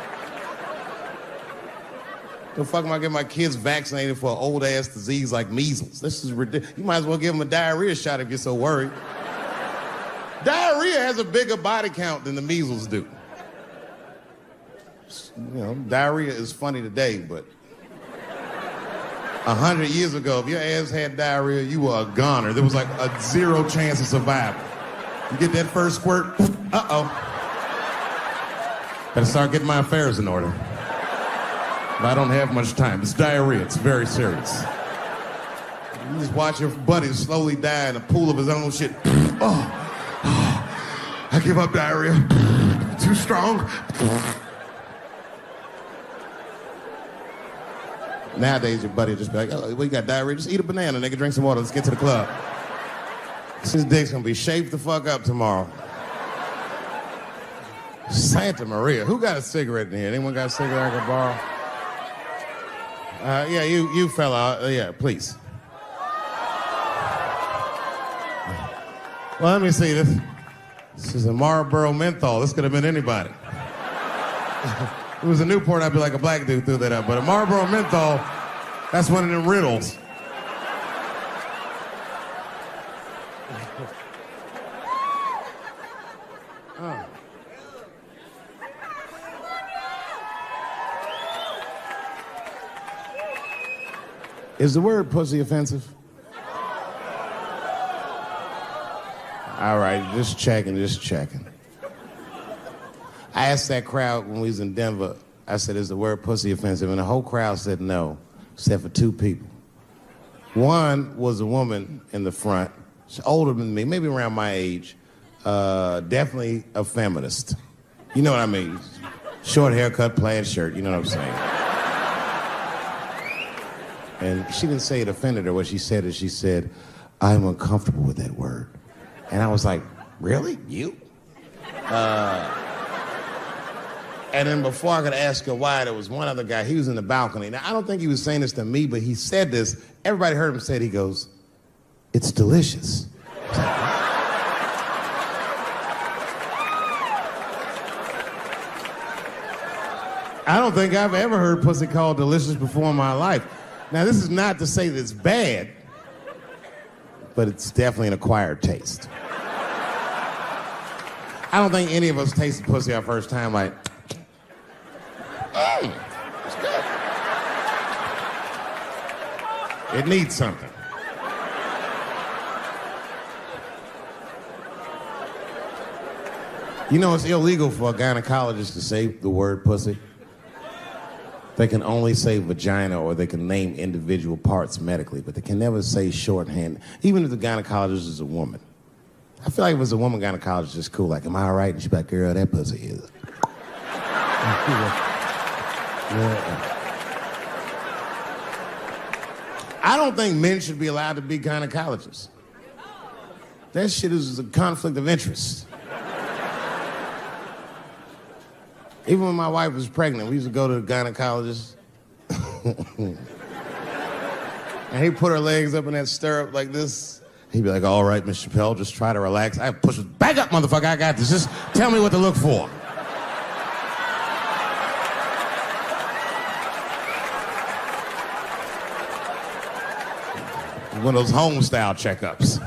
The fuck am I getting my kids vaccinated for an old-ass disease like measles? This is ridiculous. You might as well give them a diarrhea shot if you're so worried. Diarrhea has a bigger body count than the measles do. You know, diarrhea is funny today, but 100 years ago, if your ass had diarrhea, you were a goner. There was like a 0 chance of survival. You get that first squirt, uh-oh. Better start getting my affairs in order. But I don't have much time. It's diarrhea. It's very serious. You just watch your buddy slowly die in a pool of his own shit. Oh, I give up diarrhea. Too strong. Nowadays, your buddy just be like, oh, we got diarrhea. Just eat a banana, nigga. Drink some water. Let's get to the club. His dick's gonna be shaped the fuck up tomorrow. Santa Maria. Who got a cigarette in here? Anyone got a cigarette I can borrow? Yeah, you fella. Yeah, please. Well, let me see this. This is a Marlboro menthol. This could have been anybody. If it was a Newport, I'd be like a black dude threw that up. But a Marlboro menthol, that's one of them riddles. Oh. Is the word pussy offensive? All right, just checking. I asked that crowd when we was in Denver, I said, is the word pussy offensive? And the whole crowd said no, except for 2 people. One was a woman in the front, she's older than me, maybe around my age, definitely a feminist. You know what I mean? Short haircut, plaid shirt, you know what I'm saying? And she didn't say it offended her. What she said is, she said, I'm uncomfortable with that word. And I was like, really? You? And then before I could ask her why, there was one other guy, he was in the balcony. Now, I don't think he was saying this to me, but he said this. Everybody heard him say it. He goes, it's delicious. I don't think I've ever heard pussy called delicious before in my life. Now, this is not to say that it's bad, but it's definitely an acquired taste. I don't think any of us tasted pussy our first time like, hey, it's good. It needs something. You know, it's illegal for a gynecologist to say the word pussy. They can only say vagina, or they can name individual parts medically, but they can never say shorthand, even if the gynecologist is a woman. I feel like if it was a woman gynecologist, it's cool. Like, am I all right? And she'd be like, girl, that pussy is. I don't think men should be allowed to be gynecologists. That shit is a conflict of interest. Even when my wife was pregnant, we used to go to the gynecologist. And he'd put her legs up in that stirrup like this. He'd be like, all right, Miss Chappelle, just try to relax. I push her, back up, motherfucker, I got this. Just tell me what to look for. One of those home-style checkups.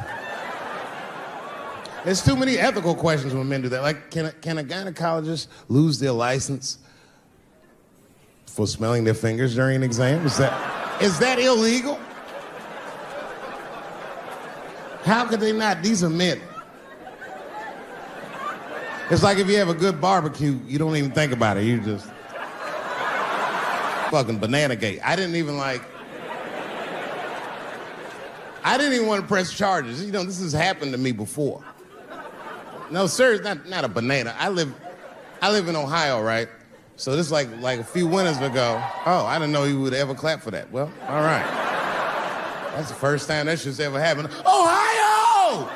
There's too many ethical questions when men do that. Like, can a gynecologist lose their license for smelling their fingers during an exam? Is that illegal? How could they not? These are men. It's like if you have a good barbecue, you don't even think about it. You just fucking banana gate. I didn't even want to press charges. You know, this has happened to me before. No, sir, it's not a banana. I live in Ohio, right? So this is like a few winters ago. Oh, I didn't know you would ever clap for that. Well, all right. That's the first time that shit's ever happened. Ohio!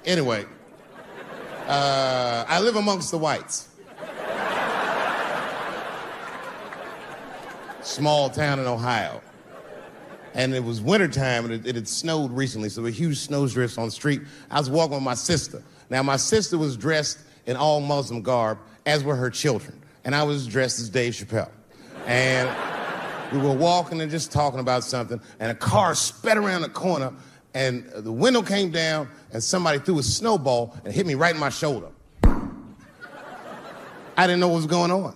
Anyway, I live amongst the whites. Small town in Ohio. And it was wintertime, and it had snowed recently, so there were huge snowdrifts on the street. I was walking with my sister. Now, my sister was dressed in all Muslim garb, as were her children. And I was dressed as Dave Chappelle. And we were walking and just talking about something, and a car sped around the corner, and the window came down, and somebody threw a snowball and hit me right in my shoulder. I didn't know what was going on.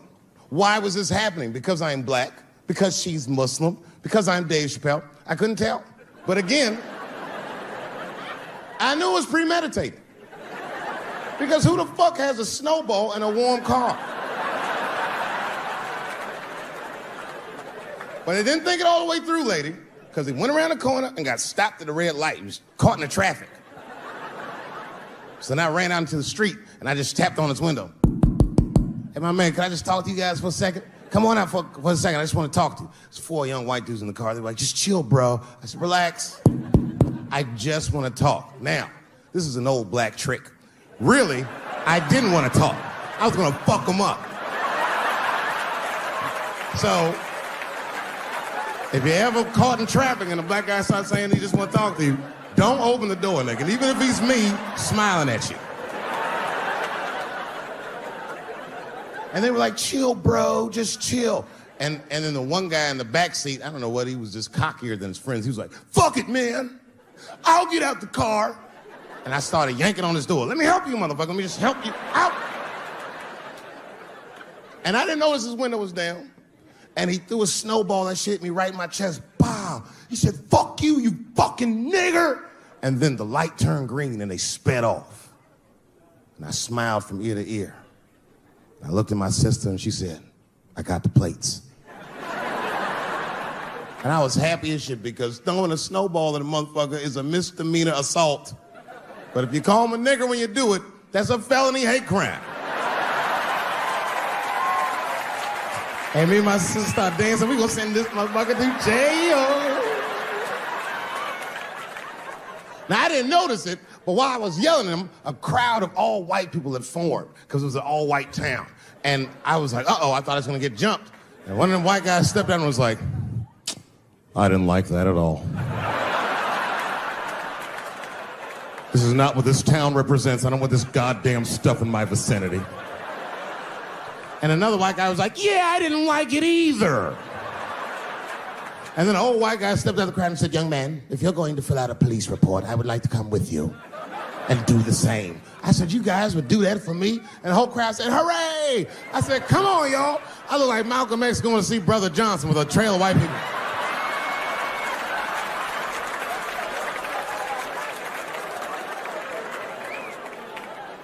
Why was this happening? Because I'm black, because she's Muslim, because I'm Dave Chappelle. I couldn't tell. But again, I knew it was premeditated. Because who the fuck has a snowball in a warm car? But I didn't think it all the way through, lady, because he went around the corner and got stopped at a red light. He was caught in the traffic. So then I ran out into the street and I just tapped on his window. Hey, my man, can I just talk to you guys for a second? Come on out for a second. I just want to talk to you. There's 4 young white dudes in the car. They were like, just chill, bro. I said, relax. I just want to talk. Now, this is an old black trick. Really, I didn't want to talk. I was going to fuck them up. So, if you're ever caught in traffic and a black guy starts saying he just want to talk to you, don't open the door, nigga. Even if he's me, smiling at you. And they were like, chill, bro, just chill. And then the one guy in the back seat, I don't know what, he was just cockier than his friends. He was like, fuck it, man. I'll get out the car. And I started yanking on his door. Let me help you, motherfucker. Let me just help you out. And I didn't notice his window was down. And he threw a snowball and shit hit me right in my chest. Pow. He said, fuck you, you fucking nigger. And then the light turned green and they sped off. And I smiled from ear to ear. I looked at my sister and she said, I got the plates. And I was happy as shit because throwing a snowball at a motherfucker is a misdemeanor assault. But if you call him a nigger when you do it, that's a felony hate crime. And me and my sister start dancing. We gonna send this motherfucker to jail. Now, I didn't notice it, but while I was yelling at him, a crowd of all white people had formed because it was an all-white town. And I was like, uh-oh, I thought I was gonna get jumped. And one of them white guys stepped out and was like, I didn't like that at all. This is not what this town represents. I don't want this goddamn stuff in my vicinity. And another white guy was like, yeah, I didn't like it either. And then an old white guy stepped out of the crowd and said, young man, if you're going to fill out a police report, I would like to come with you and do the same. I said, you guys would do that for me? And the whole crowd said, hooray! I said, come on, y'all. I look like Malcolm X going to see Brother Johnson with a trail of white people.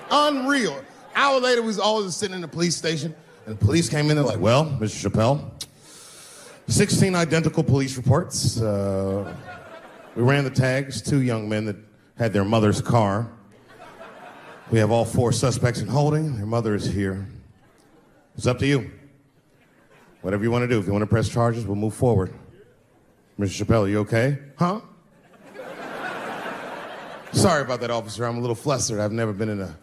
Unreal. Hour later, we was all just sitting in the police station, and the police came in. They're like, well, Mr. Chappelle, 16 identical police reports. We ran the tags, 2 young men that had their mother's car. We have all 4 suspects in holding. Their mother is here. It's up to you. Whatever you want to do. If you want to press charges, we'll move forward. Mr. Chappelle, are you okay? Huh? Sorry about that, officer. I'm a little flustered. I've never been in a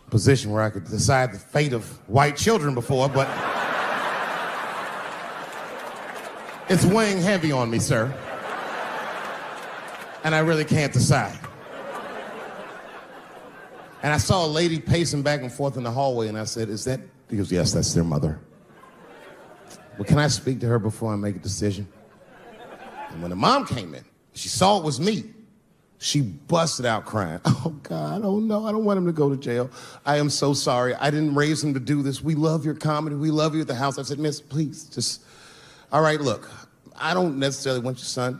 position where I could decide the fate of white children before, but it's weighing heavy on me, sir. And I really can't decide. And I saw a lady pacing back and forth in the hallway, and I said, is that? He goes, yes, that's their mother. Well, can I speak to her before I make a decision? And when the mom came in, she saw it was me. She busted out crying. Oh, God, oh, no, I don't want him to go to jail. I am so sorry. I didn't raise him to do this. We love your comedy. We love you at the house. I said, miss, please, just, all right, look, I don't necessarily want your son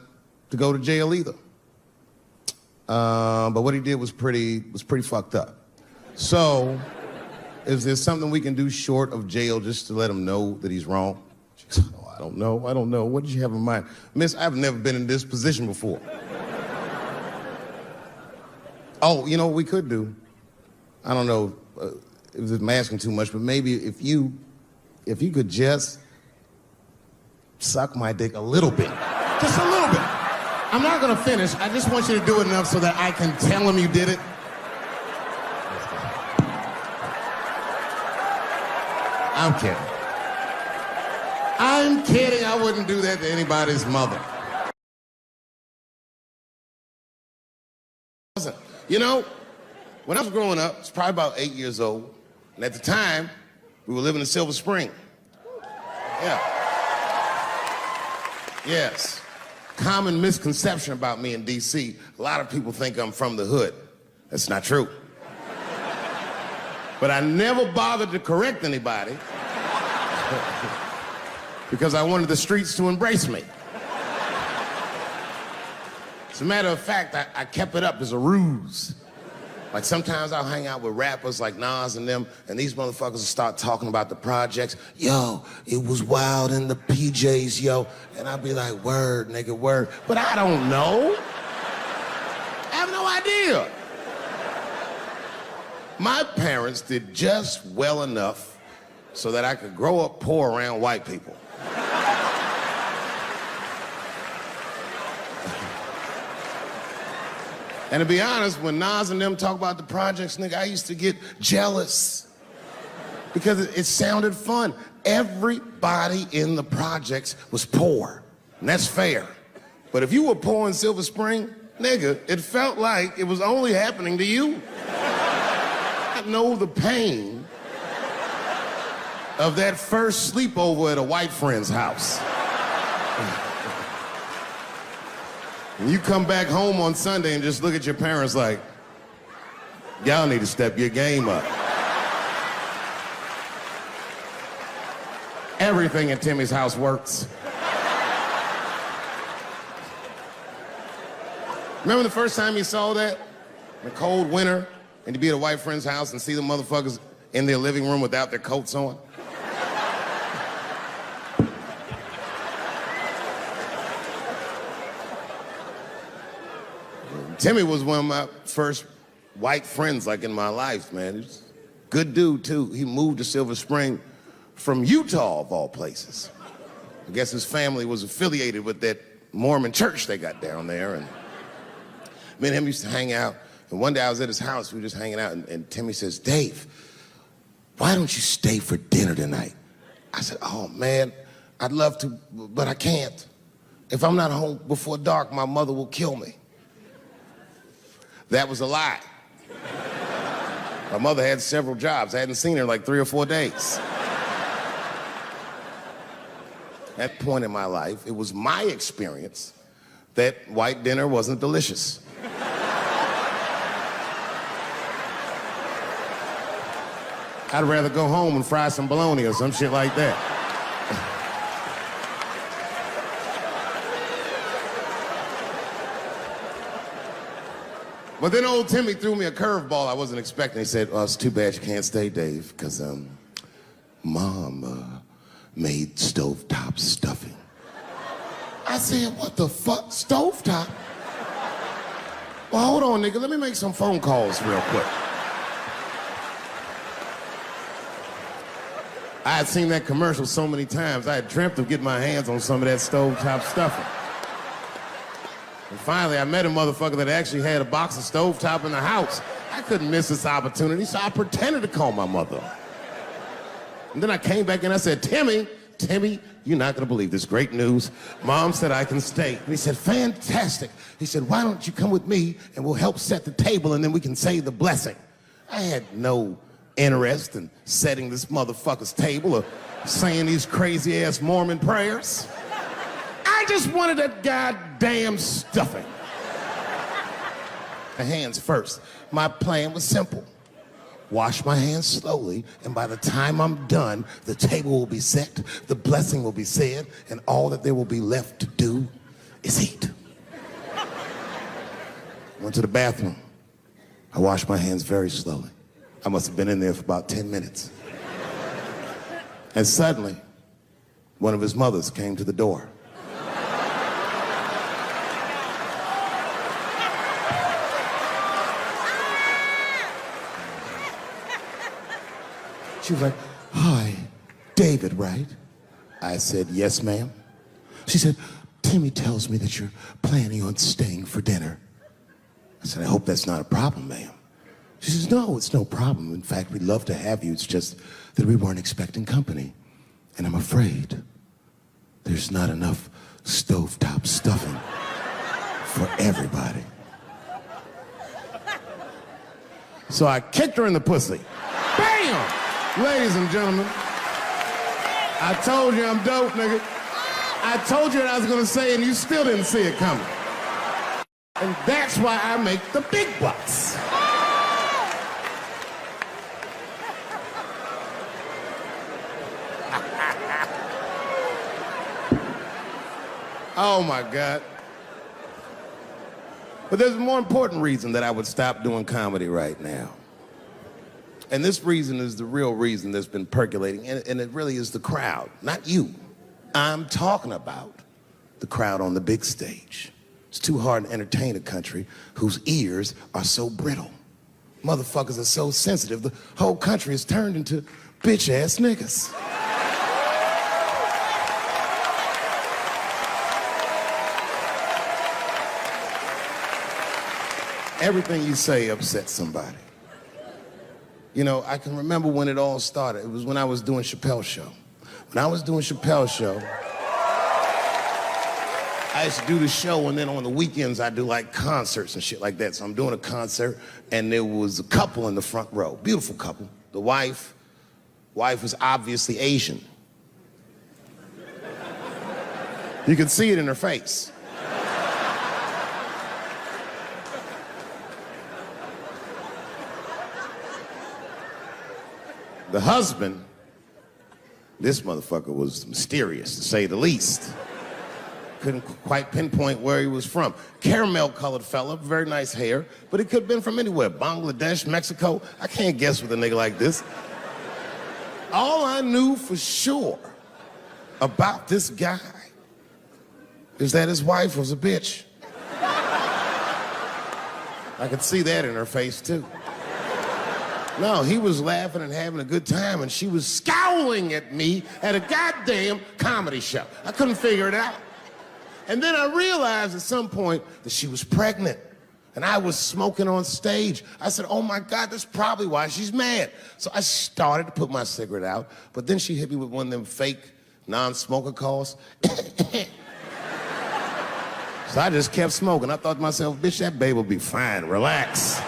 to go to jail either. But what he did was pretty fucked up. So, is there something we can do short of jail just to let him know that he's wrong? She goes, oh, I don't know. What did you have in mind? Miss, I've never been in this position before. Oh, you know what we could do? I don't know if I'm asking too much, but maybe if you could just suck my dick a little bit. Just a little bit. I'm not gonna finish. I just want you to do it enough so that I can tell him you did it. I'm kidding. I wouldn't do that to anybody's mother. You know, when I was growing up, I was probably about 8 years old, and at the time, we were living in Silver Spring. Yeah. Yes. Common misconception about me in D.C. A lot of people think I'm from the hood. That's not true. But I never bothered to correct anybody because I wanted the streets to embrace me. As a matter of fact, I kept it up as a ruse. Like sometimes I'll hang out with rappers like Nas and them, and these motherfuckers will start talking about the projects. Yo, it was wild in the PJs, yo. And I'll be like, word, nigga, word. But I don't know. I have no idea. My parents did just well enough so that I could grow up poor around white people. And to be honest, when Nas and them talk about the projects, nigga, I used to get jealous because it sounded fun. Everybody in the projects was poor, and that's fair. But if you were poor in Silver Spring, nigga, it felt like it was only happening to you. I know the pain of that first sleepover at a white friend's house. And you come back home on Sunday and just look at your parents like, y'all need to step your game up. Everything in Timmy's house works. Remember the first time you saw that? In a cold winter, and you'd be at a white friend's house and see the motherfuckers in their living room without their coats on? Timmy was one of my first white friends, like, in my life, man. He was a good dude, too. He moved to Silver Spring from Utah, of all places. I guess his family was affiliated with that Mormon church they got down there, and me and him used to hang out. And one day I was at his house, we were just hanging out, and Timmy says, Dave, why don't you stay for dinner tonight? I said, oh, man, I'd love to, but I can't. If I'm not home before dark, my mother will kill me. That was a lie. My mother had several jobs. I hadn't seen her in like 3 or 4 days. At that point in my life, it was my experience that white dinner wasn't delicious. I'd rather go home and fry some bologna or some shit like that. But then old Timmy threw me a curveball I wasn't expecting. He said, oh, it's too bad you can't stay, Dave, because Mom made stovetop stuffing. I said, what the fuck, stovetop? Well, hold on, nigga, let me make some phone calls real quick. I had seen that commercial so many times, I had dreamt of getting my hands on some of that stovetop stuffing. And finally, I met a motherfucker that actually had a box of stovetop in the house. I couldn't miss this opportunity, so I pretended to call my mother. And then I came back and I said, Timmy, you're not gonna believe this great news. Mom said I can stay. And he said, fantastic. He said, why don't you come with me and we'll help set the table and then we can say the blessing. I had no interest in setting this motherfucker's table or saying these crazy ass Mormon prayers. I just wanted that goddamn stuffing. My hands first. My plan was simple. Wash my hands slowly, and by the time I'm done, the table will be set, the blessing will be said, and all that there will be left to do is eat. Went to the bathroom. I washed my hands very slowly. I must have been in there for about 10 minutes. And suddenly, one of his mothers came to the door. She was like, "Hi, David, right?" I said, "Yes, ma'am." She said, "Timmy tells me that you're planning on staying for dinner." I said, "I hope that's not a problem, ma'am." She says, "No, it's no problem. In fact, we'd love to have you. It's just that we weren't expecting company. And I'm afraid there's not enough stovetop stuffing for everybody." So I kicked her in the pussy. Bam! Ladies and gentlemen, I told you I'm dope, nigga. I told you what I was gonna say, and you still didn't see it coming. And that's why I make the big bucks. Oh my God. But there's a more important reason that I would stop doing comedy right now. And this reason is the real reason that's been percolating, and it really is the crowd, not you. I'm talking about the crowd on the big stage. It's too hard to entertain a country whose ears are so brittle. Motherfuckers are so sensitive, the whole country is turned into bitch-ass niggas. Everything you say upsets somebody. You know, I can remember when it all started. It was when I was doing Chappelle show. When I was doing Chappelle show, I used to do the show, and then on the weekends I do like concerts and shit like that. So I'm doing a concert, and there was a couple in the front row, beautiful couple. The wife was obviously Asian. You could see it in her face. The husband, this motherfucker was mysterious, to say the least. Couldn't quite pinpoint where he was from. Caramel-colored fella, very nice hair, but he could have been from anywhere. Bangladesh, Mexico. I can't guess with a nigga like this. All I knew for sure about this guy is that his wife was a bitch. I could see that in her face, too. No, he was laughing and having a good time, and she was scowling at me at a goddamn comedy show. I couldn't figure it out. And then I realized at some point that she was pregnant, and I was smoking on stage. I said, "Oh my God, that's probably why she's mad." So I started to put my cigarette out, but then she hit me with one of them fake non-smoker calls. So I just kept smoking. I thought to myself, "Bitch, that baby will be fine, relax."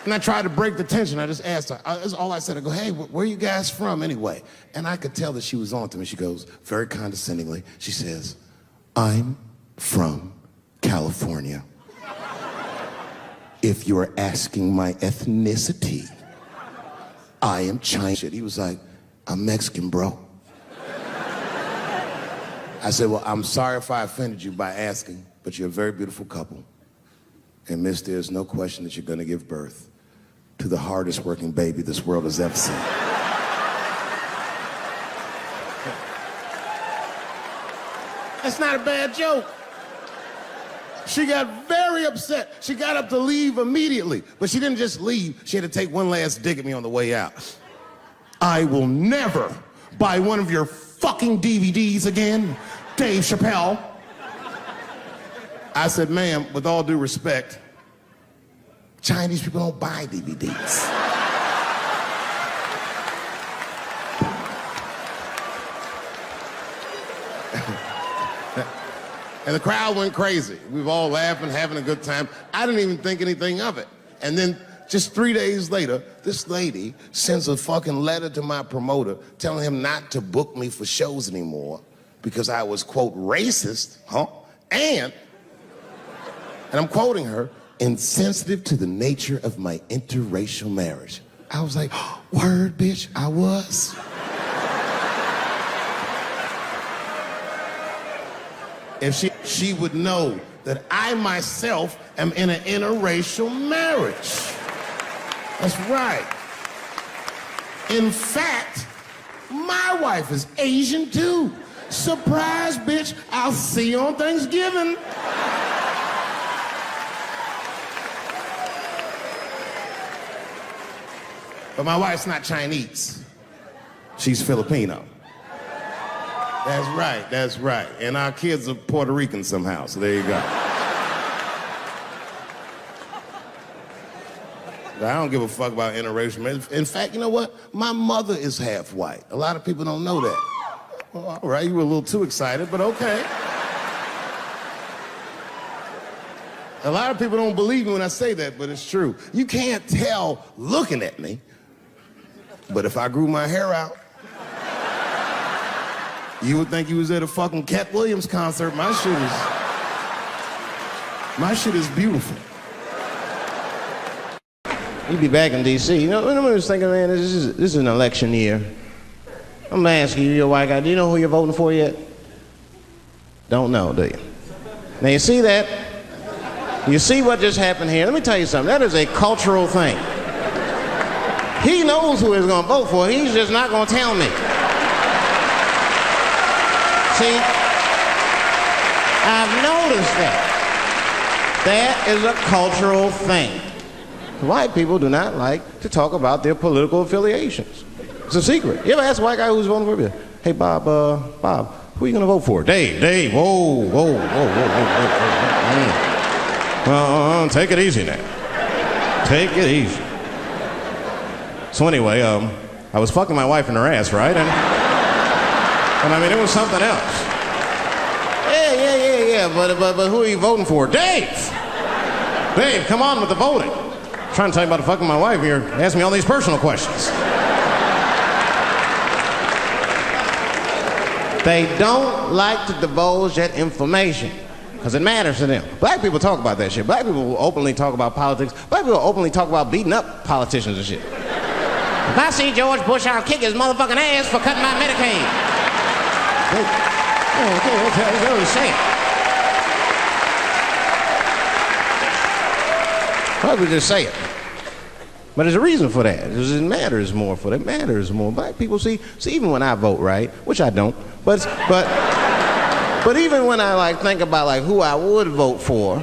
And I tried to break the tension. I just asked her. That's all I said. I go, "Hey, where are you guys from anyway?" And I could tell that she was on to me. She goes, very condescendingly, she says, "I'm from California. If you're asking my ethnicity, I am Chinese." He was like, "I'm Mexican, bro." I said, "Well, I'm sorry if I offended you by asking, but you're a very beautiful couple. And miss, there's no question that you're gonna give birth to the hardest working baby this world has ever seen." That's not a bad joke. She got very upset. She got up to leave immediately, but she didn't just leave. She had to take one last dig at me on the way out. "I will never buy one of your fucking DVDs again, Dave Chappelle." I said, "Ma'am, with all due respect, Chinese people don't buy DVDs." And the crowd went crazy. We were all laughing, having a good time. I didn't even think anything of it. And then just 3 days later, this lady sends a fucking letter to my promoter telling him not to book me for shows anymore because I was, quote, racist, and and I'm quoting her, insensitive to the nature of my interracial marriage. I was like, word, bitch, I was. If she would know that I myself am in an interracial marriage. That's right. In fact, my wife is Asian too. Surprise, bitch, I'll see you on Thanksgiving. But my wife's not Chinese. She's Filipino. That's right. And our kids are Puerto Rican somehow, so there you go. I don't give a fuck about interracial marriage. In fact, you know what? My mother is half white. A lot of people don't know that. Well, all right, you were a little too excited, but okay. A lot of people don't believe me when I say that, but it's true. You can't tell looking at me, but if I grew my hair out, you would think you was at a fucking Cat Williams concert. My shit is beautiful. You be back in D.C. You know, I was thinking, man, this is an election year. I'm gonna ask you, you're a white guy, do you know who you're voting for yet? Don't know, do you? Now you see that? You see what just happened here? Let me tell you something, that is a cultural thing. He knows who he's gonna vote for, he's just not gonna tell me. See, I've noticed that. That is a cultural thing. White people do not like to talk about their political affiliations. It's a secret. You ever ask a white guy who's voting for you? Hey, Bob, who are you gonna vote for? Dave, whoa. Well, take it easy now. Take it easy. So anyway, I was fucking my wife in her ass, right? And I mean, it was something else. Yeah, but who are you voting for? Dave, come on with the voting. I'm trying to tell you about fucking my wife, you're asking me all these personal questions. They don't like to divulge that information because it matters to them. Black people talk about that shit. Black people will openly talk about politics. Black people will openly talk about beating up politicians and shit. If I see George Bush, I'll kick his motherfucking ass for cutting my Medicaid. They don't say it. Black people just say it. But there's a reason for that. It matters more for that. It matters more. Black people see even when I vote, right? Which I don't. But even when I like think about like who I would vote for,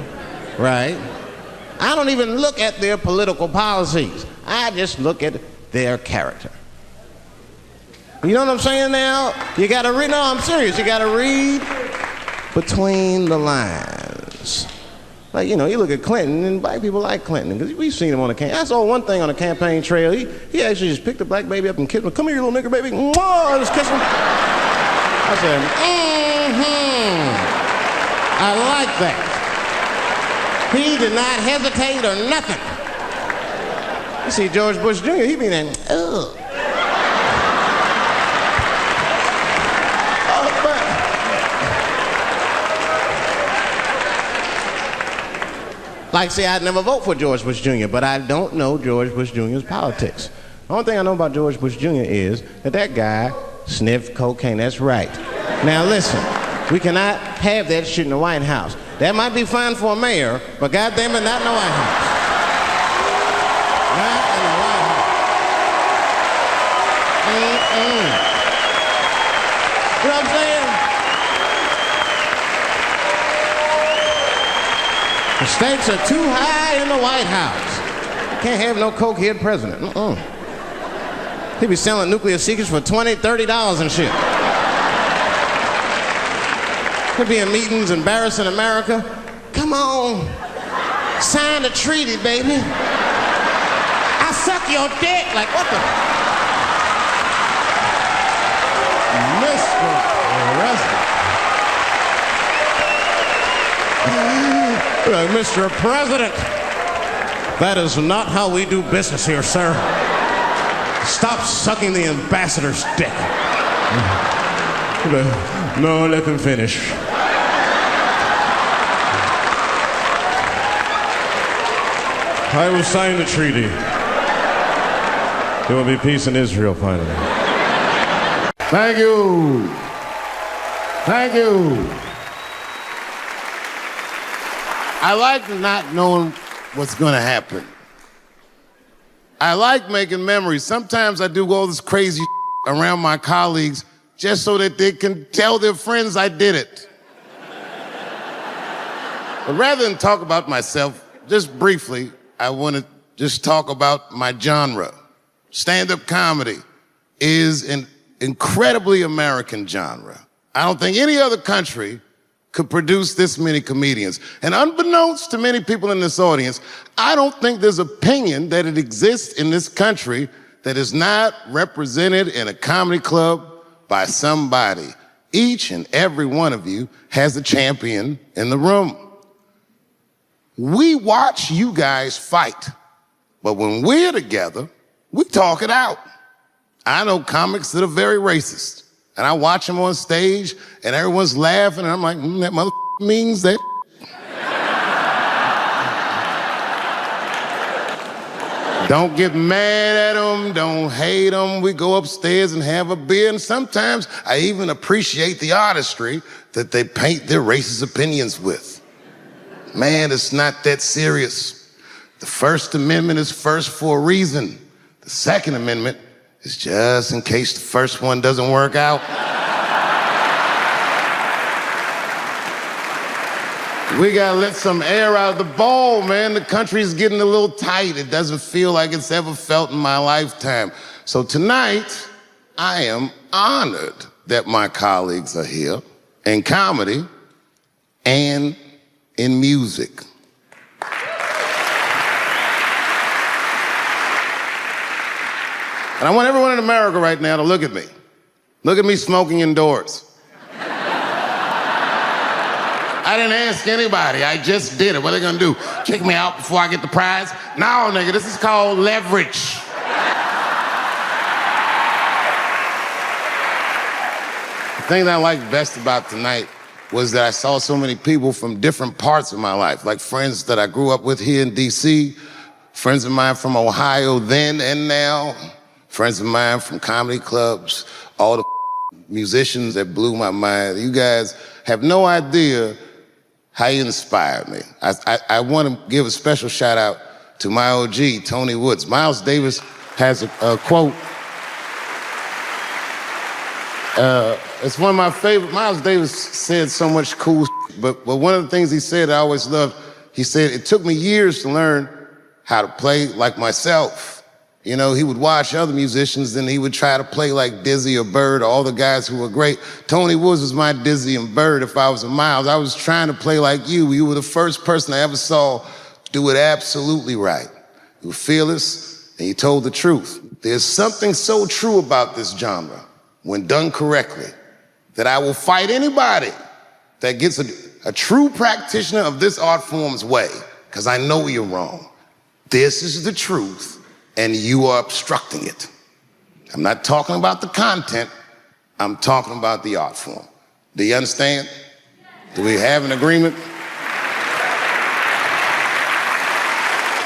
right? I don't even look at their political policies. I just look at their character. You know what I'm saying now? You gotta read, no, I'm serious. You gotta read between the lines. Like, you know, you look at Clinton, and black people like Clinton, because we've seen him on the campaign. I saw one thing on the campaign trail. He actually just picked a black baby up and kissed him. Come here, you little nigger baby. Mwah! Just kiss him. I said, I like that. He did not hesitate or nothing. You see George Bush Jr., he be there, ugh. Like, see, I'd never vote for George Bush Jr., but I don't know George Bush Jr.'s politics. The only thing I know about George Bush Jr. is that guy sniffed cocaine. That's right. Now, listen, we cannot have that shit in the White House. That might be fine for a mayor, but goddamn it, not in the White House. Not in the White House. You know what I'm saying? The stakes are too high in the White House. Can't have no cokehead president. He be selling nuclear secrets for $20, $30 and shit. He'll be in meetings embarrassing America. Come on, sign the treaty, baby. I suck your dick. Like, what the? Mr. President. Like, Mr. President, that is not how we do business here, sir. Stop sucking the ambassador's dick. No, let him finish. I will sign the treaty. There will be peace in Israel finally. Thank you. Thank you. I like not knowing what's going to happen. I like making memories. Sometimes I do all this crazy around my colleagues just so that they can tell their friends I did it. But rather than talk about myself, just briefly, I want to just talk about my genre. Stand-up comedy is an incredibly American genre. I don't think any other country could produce this many comedians. And unbeknownst to many people in this audience, I don't think there's opinion that it exists in this country that is not represented in a comedy club by somebody. Each and every one of you has a champion in the room. We watch you guys fight, but when we're together, we talk it out. I know comics that are very racist, and I watch them on stage, and everyone's laughing, and I'm like, that mother means that. Don't get mad at them, don't hate them. We go upstairs and have a beer, and sometimes I even appreciate the artistry that they paint their racist opinions with. Man, it's not that serious. The First Amendment is first for a reason. The Second Amendment is just in case the first one doesn't work out. We gotta let some air out of the ball, man. The country's getting a little tight. It doesn't feel like it's ever felt in my lifetime. So tonight, I am honored that my colleagues are here in comedy and in music. And I want everyone in America right now to look at me. Look at me smoking indoors. I didn't ask anybody, I just did it. What are they gonna do? Kick me out before I get the prize? No, nigga, this is called leverage. The thing that I liked best about tonight was that I saw so many people from different parts of my life, like friends that I grew up with here in DC, friends of mine from Ohio then and now, friends of mine from comedy clubs, all the musicians that blew my mind. You guys have no idea how you inspired me. I want to give a special shout out to my OG, Tony Woods. Miles Davis has a quote. It's one of my favorite. Miles Davis said so much cool shit, but one of the things he said I always loved, he said, it took me years to learn how to play like myself. You know, he would watch other musicians and he would try to play like Dizzy or Bird, or all the guys who were great. Tony Woods was my Dizzy and Bird if I was a Miles. I was trying to play like you. You were the first person I ever saw do it absolutely right. You were fearless and you told the truth. There's something so true about this genre, when done correctly, that I will fight anybody that gets a true practitioner of this art form's way, because I know you're wrong. This is the truth, and you are obstructing it. I'm not talking about the content, I'm talking about the art form. Do you understand? Do we have an agreement?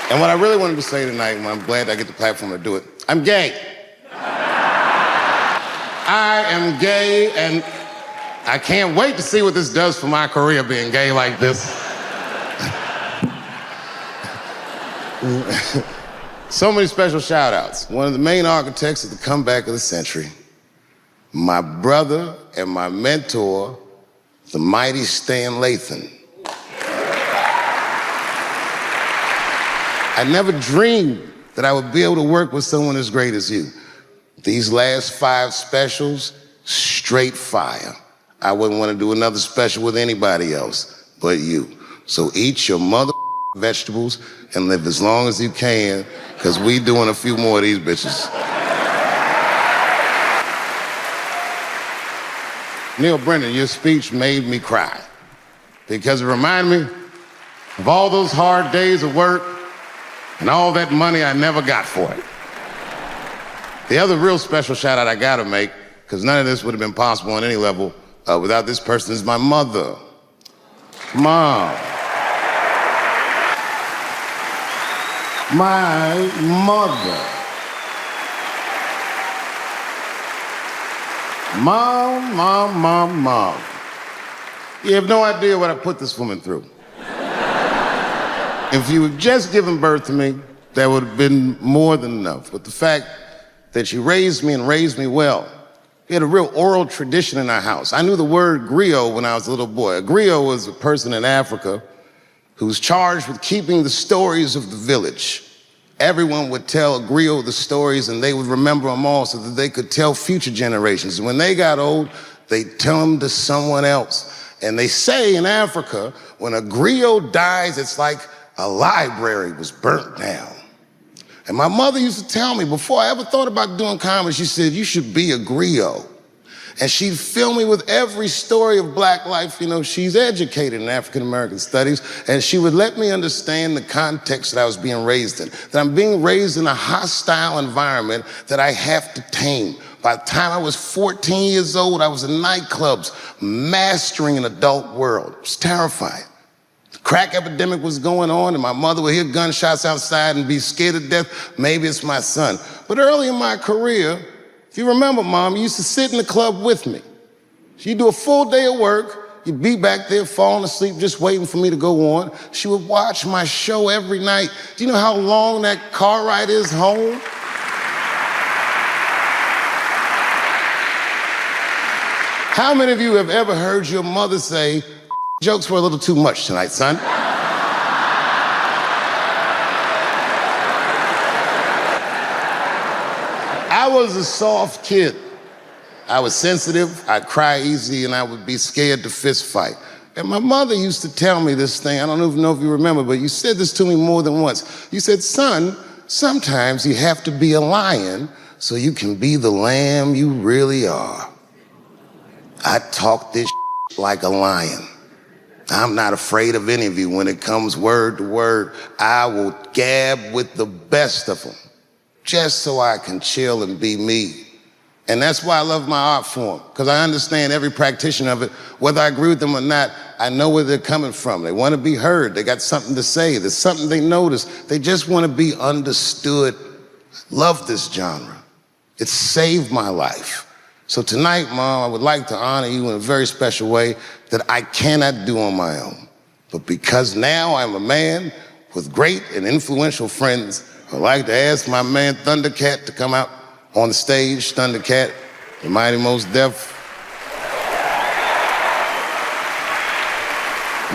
And what I really wanted to say tonight, and I'm glad I get the platform to do it, I'm gay. I am gay, and I can't wait to see what this does for my career, being gay like this. So many special shout outs. One of the main architects of the comeback of the century, my brother and my mentor, the mighty Stan Lathan. I never dreamed that I would be able to work with someone as great as you. These last 5 specials, straight fire. I wouldn't want to do another special with anybody else but you. So eat your mother vegetables and live as long as you can, because we doing a few more of these bitches. Neil Brennan, your speech made me cry, because it reminded me of all those hard days of work and all that money I never got for it. The other real special shout out I gotta make, because none of this would have been possible on any level without this person, is my mother. Mom. My mother. Mom. You have no idea what I put this woman through. If you had just given birth to me, that would have been more than enough. But the fact that she raised me and raised me well, we had a real oral tradition in our house. I knew the word griot when I was a little boy. A griot was a person in Africa who's charged with keeping the stories of the village. Everyone would tell a griot the stories and they would remember them all so that they could tell future generations. And when they got old, they'd tell them to someone else. And they say in Africa, when a griot dies, it's like a library was burnt down. And my mother used to tell me, before I ever thought about doing comedy, she said, you should be a griot. And she'd fill me with every story of black life. You know, she's educated in African-American studies, and she would let me understand the context that I was being raised in, that I'm being raised in a hostile environment that I have to tame. By the time I was 14 years old, I was in nightclubs, mastering an adult world. It was terrifying. The crack epidemic was going on, and my mother would hear gunshots outside and be scared to death. Maybe it's my son. But early in my career, if you remember, Mom, you used to sit in the club with me. She'd do a full day of work. You'd be back there falling asleep, just waiting for me to go on. She would watch my show every night. Do you know how long that car ride is home? How many of you have ever heard your mother say, jokes were a little too much tonight, son? I was a soft kid. I was sensitive, I'd cry easy, and I would be scared to fist fight. And my mother used to tell me this thing, I don't even know if you remember, but you said this to me more than once. You said, son, sometimes you have to be a lion so you can be the lamb you really are. I talk this like a lion. I'm not afraid of any of you. When it comes word to word, I will gab with the best of them, just so I can chill and be me. And that's why I love my art form, because I understand every practitioner of it. Whether I agree with them or not, I know where they're coming from. They want to be heard. They got something to say. There's something they notice. They just want to be understood. Love this genre. It saved my life. So tonight, Mom, I would like to honor you in a very special way that I cannot do on my own. But because now I'm a man with great and influential friends, I'd like to ask my man Thundercat to come out on the stage. Thundercat, the Mighty Most Def.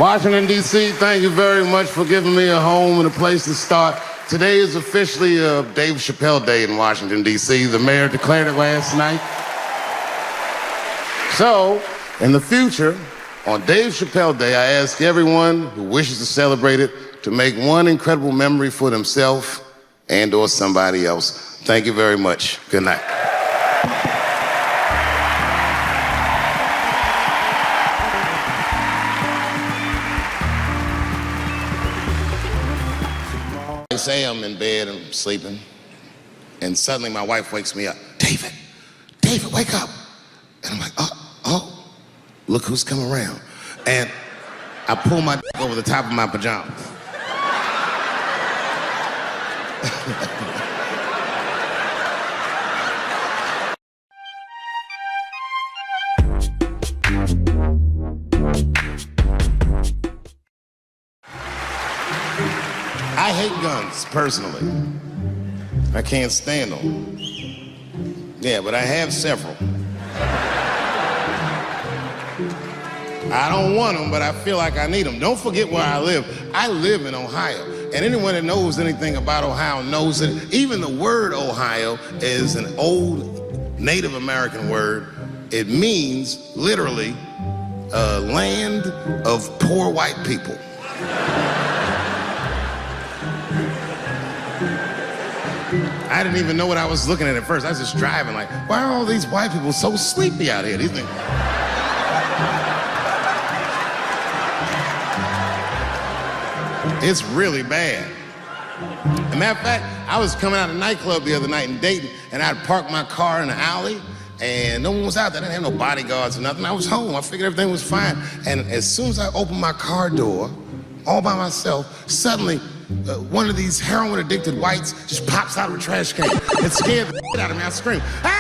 Washington, D.C., thank you very much for giving me a home and a place to start. Today is officially Dave Chappelle Day in Washington, D.C. The mayor declared it last night. So, in the future, on Dave Chappelle Day, I ask everyone who wishes to celebrate it to make one incredible memory for themselves and or somebody else. Thank you very much. Good night. I say I'm in bed and sleeping, and suddenly my wife wakes me up. David, wake up. And I'm like, oh, look who's come around. And I pull my dick over the top of my pajamas. I hate guns, personally. I can't stand them. Yeah, but I have several. I don't want them, but I feel like I need them. Don't forget where I live. I live in Ohio. And anyone that knows anything about Ohio knows that even the word Ohio is an old Native American word. It means, literally, a land of poor white people. I didn't even know what I was looking at first. I was just driving like, why are all these white people so sleepy out here? These things. It's really bad. As a matter of fact, I was coming out of a nightclub the other night in Dayton, and I'd parked my car in the alley, and no one was out there. I didn't have no bodyguards or nothing. I was home. I figured everything was fine. And as soon as I opened my car door, all by myself, suddenly one of these heroin-addicted whites just pops out of a trash can. It scared the shit out of me. I screamed, ah!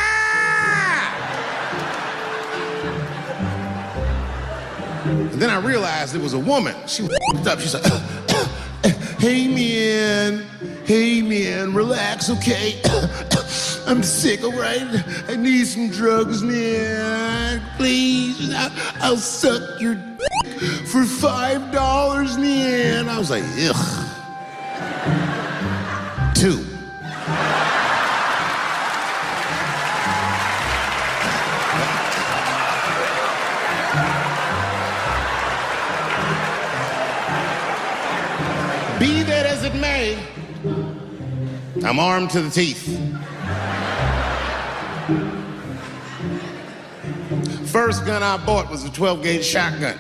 And then I realized it was a woman. She f***ed up. She's like, hey man, relax, okay? I'm sick, all right? I need some drugs, man. Please, I'll suck your dick for $5, man. I was like, ugh. 2. Be that as it may, I'm armed to the teeth. First gun I bought was a 12-gauge shotgun.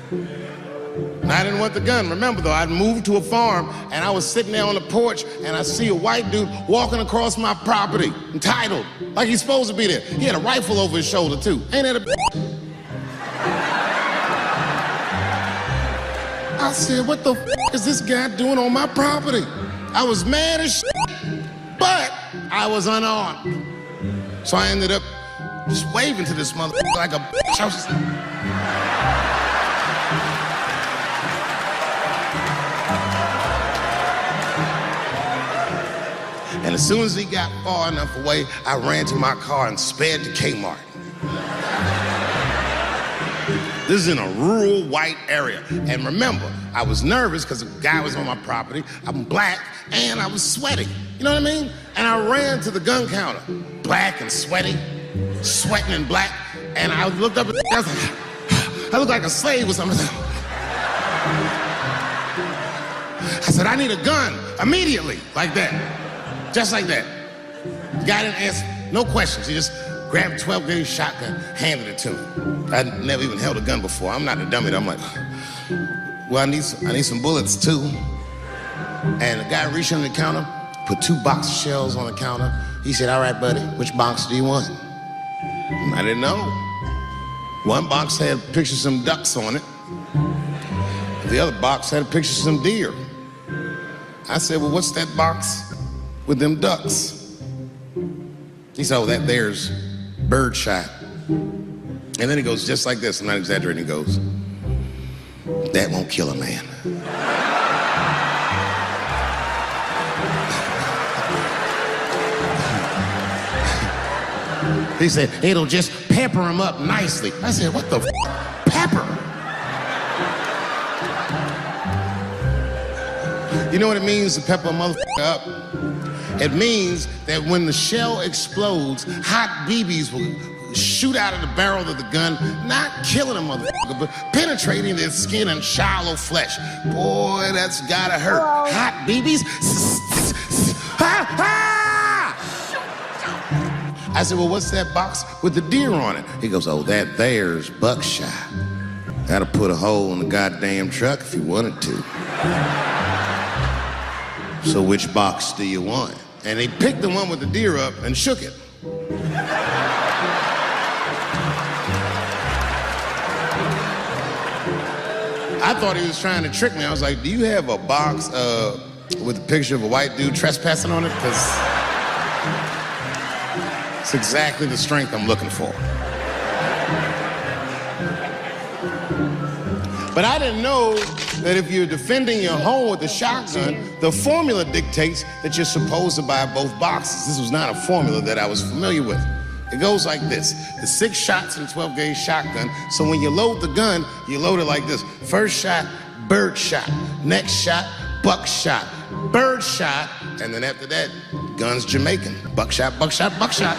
And I didn't want the gun. Remember, though, I'd moved to a farm, and I was sitting there on the porch, and I see a white dude walking across my property, entitled, like he's supposed to be there. He had a rifle over his shoulder, too. Ain't that a I said, what the is this guy doing on my property? I was mad as shit, but I was unarmed. So I ended up just waving to this motherfucker like a bitch. I was just... And as soon as he got far enough away, I ran to my car and sped to Kmart. This is in a rural white area. And remember, I was nervous because the guy was on my property, I'm black, and I was sweaty. You know what I mean? And I ran to the gun counter, black and sweaty, sweating and black, and I looked up at the guy, I was like, I looked like a slave or something. I said, I need a gun immediately, like that, just like that. The guy didn't ask no questions. He just grabbed a 12-gauge shotgun, handed it to me. I'd never even held a gun before. I'm not a dummy. I'm like, well, I need some bullets too. And the guy reached under the counter, put 2 box of shells on the counter. He said, all right, buddy, which box do you want? And I didn't know. One box had pictures of some ducks on it. The other box had a picture of some deer. I said, well, what's that box with them ducks? He said, oh, that there's birdshot. And then he goes just like this, I'm not exaggerating, he goes, that won't kill a man. He said, it'll just pepper him up nicely. I said, what the pepper? You know what it means to pepper a motherfucker up? It means that when the shell explodes, hot BBs will shoot out of the barrel of the gun, not killing a motherfucker, but penetrating their skin and shallow flesh. Boy, that's gotta hurt. Hot BBs? I said, well, what's that box with the deer on it? He goes, oh, that there's buckshot. That'll put a hole in the goddamn truck if you wanted to. So which box do you want? And he picked the one with the deer up and shook it. I thought he was trying to trick me. I was like, do you have a box with a picture of a white dude trespassing on it? Because it's exactly the strength I'm looking for. But I didn't know that if you're defending your home with a shotgun, the formula dictates that you're supposed to buy both boxes. This was not a formula that I was familiar with. It goes like this. The 6 shots in a 12-gauge shotgun, so when you load the gun, you load it like this. First shot, bird shot. Next shot, buck shot. Bird shot, and then after that, gun's Jamaican. Buckshot, buckshot, buckshot.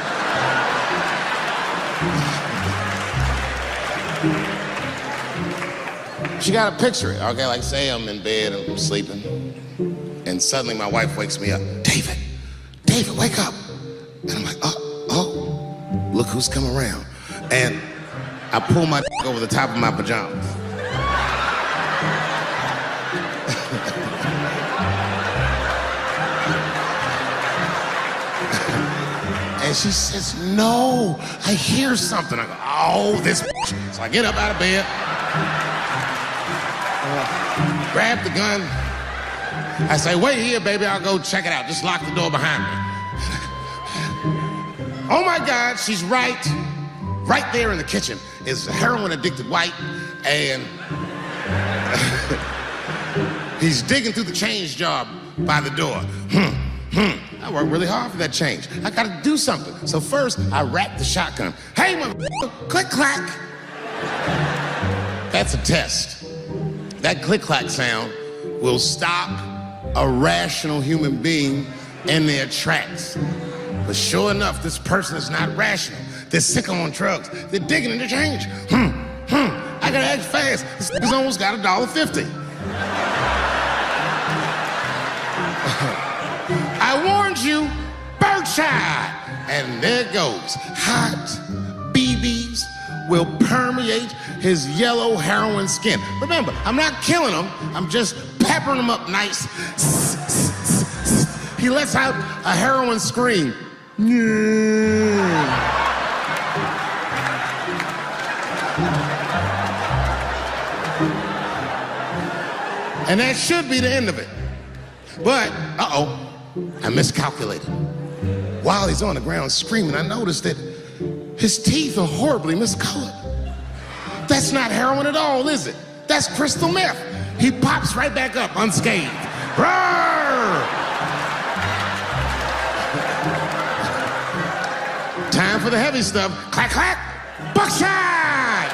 She got to picture it. Okay, like say I'm in bed and I'm sleeping, and suddenly my wife wakes me up. David, wake up. And I'm like, oh, look who's come around. And I pull my over the top of my pajamas. And she says, no, I hear something. I go, oh, this bitch. So I get up out of bed, grab the gun, I say, wait here, baby, I'll go check it out. Just lock the door behind me. Oh my God, she's right there in the kitchen is a heroin-addicted white, and he's digging through the change jar by the door. I worked really hard for that change. I gotta do something. So first, I wrapped the shotgun. Hey, click, clack. That's a test. That click, clack sound will stop a rational human being in their tracks. But sure enough, this person is not rational. They're sick on drugs. They're digging in the change. I gotta act fast. This nigga's almost got $1.50. I warned you, birdshot. And there it goes. Hot BBs will permeate his yellow heroin skin. Remember, I'm not killing him. I'm just peppering him up nice. He lets out a heroin scream. And that should be the end of it. But, I miscalculated. While he's on the ground screaming, I noticed that his teeth are horribly miscolored. That's not heroin at all, is it? That's crystal meth. He pops right back up unscathed. Roar! Time for the heavy stuff. Clack, clack, buckshot!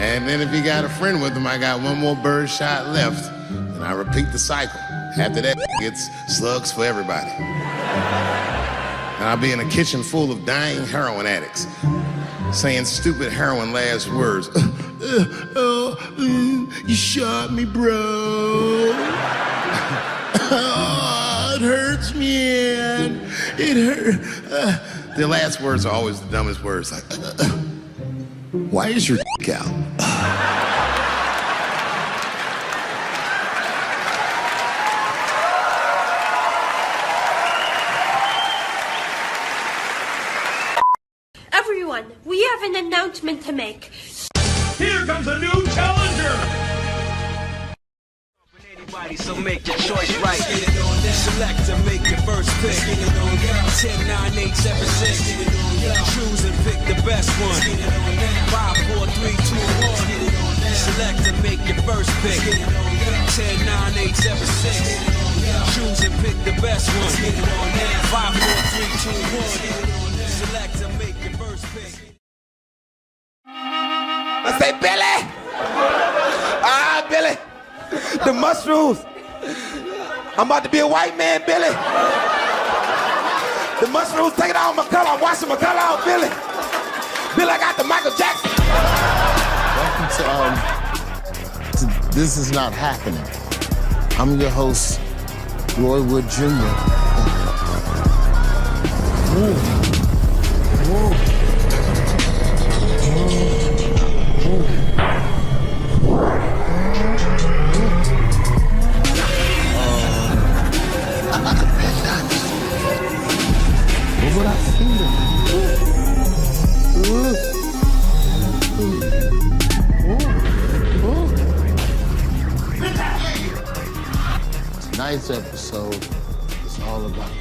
And then if he got a friend with him, I got one more bird shot left, and I repeat the cycle. After that, it's slugs for everybody. And I'll be in a kitchen full of dying heroin addicts, saying stupid heroin last words. You shot me, bro. Oh, it hurts me, man. It hurt. The last words are always the dumbest words, like, why is your out? Everyone, we have an announcement to make. Here comes a new challenger! So make your choice right. Select to make your first pick. 10, 9, 8, 7, 6. Choose and pick the best one. 5, 4, 3, 2, 1. Select to make your first pick. 10, 9, 8, 7, 6. Choose and pick the best one. 5, 4, 3, 2, 1. Select to make your first pick. I say, Billy! Billy! The mushrooms! I'm about to be a white man, Billy! The mushrooms taking out my color. I'm washing my color out, Billy! Billy, I got the Michael Jackson! Welcome to This Is Not Happening. I'm your host, Roy Wood Jr. Tonight's episode is all about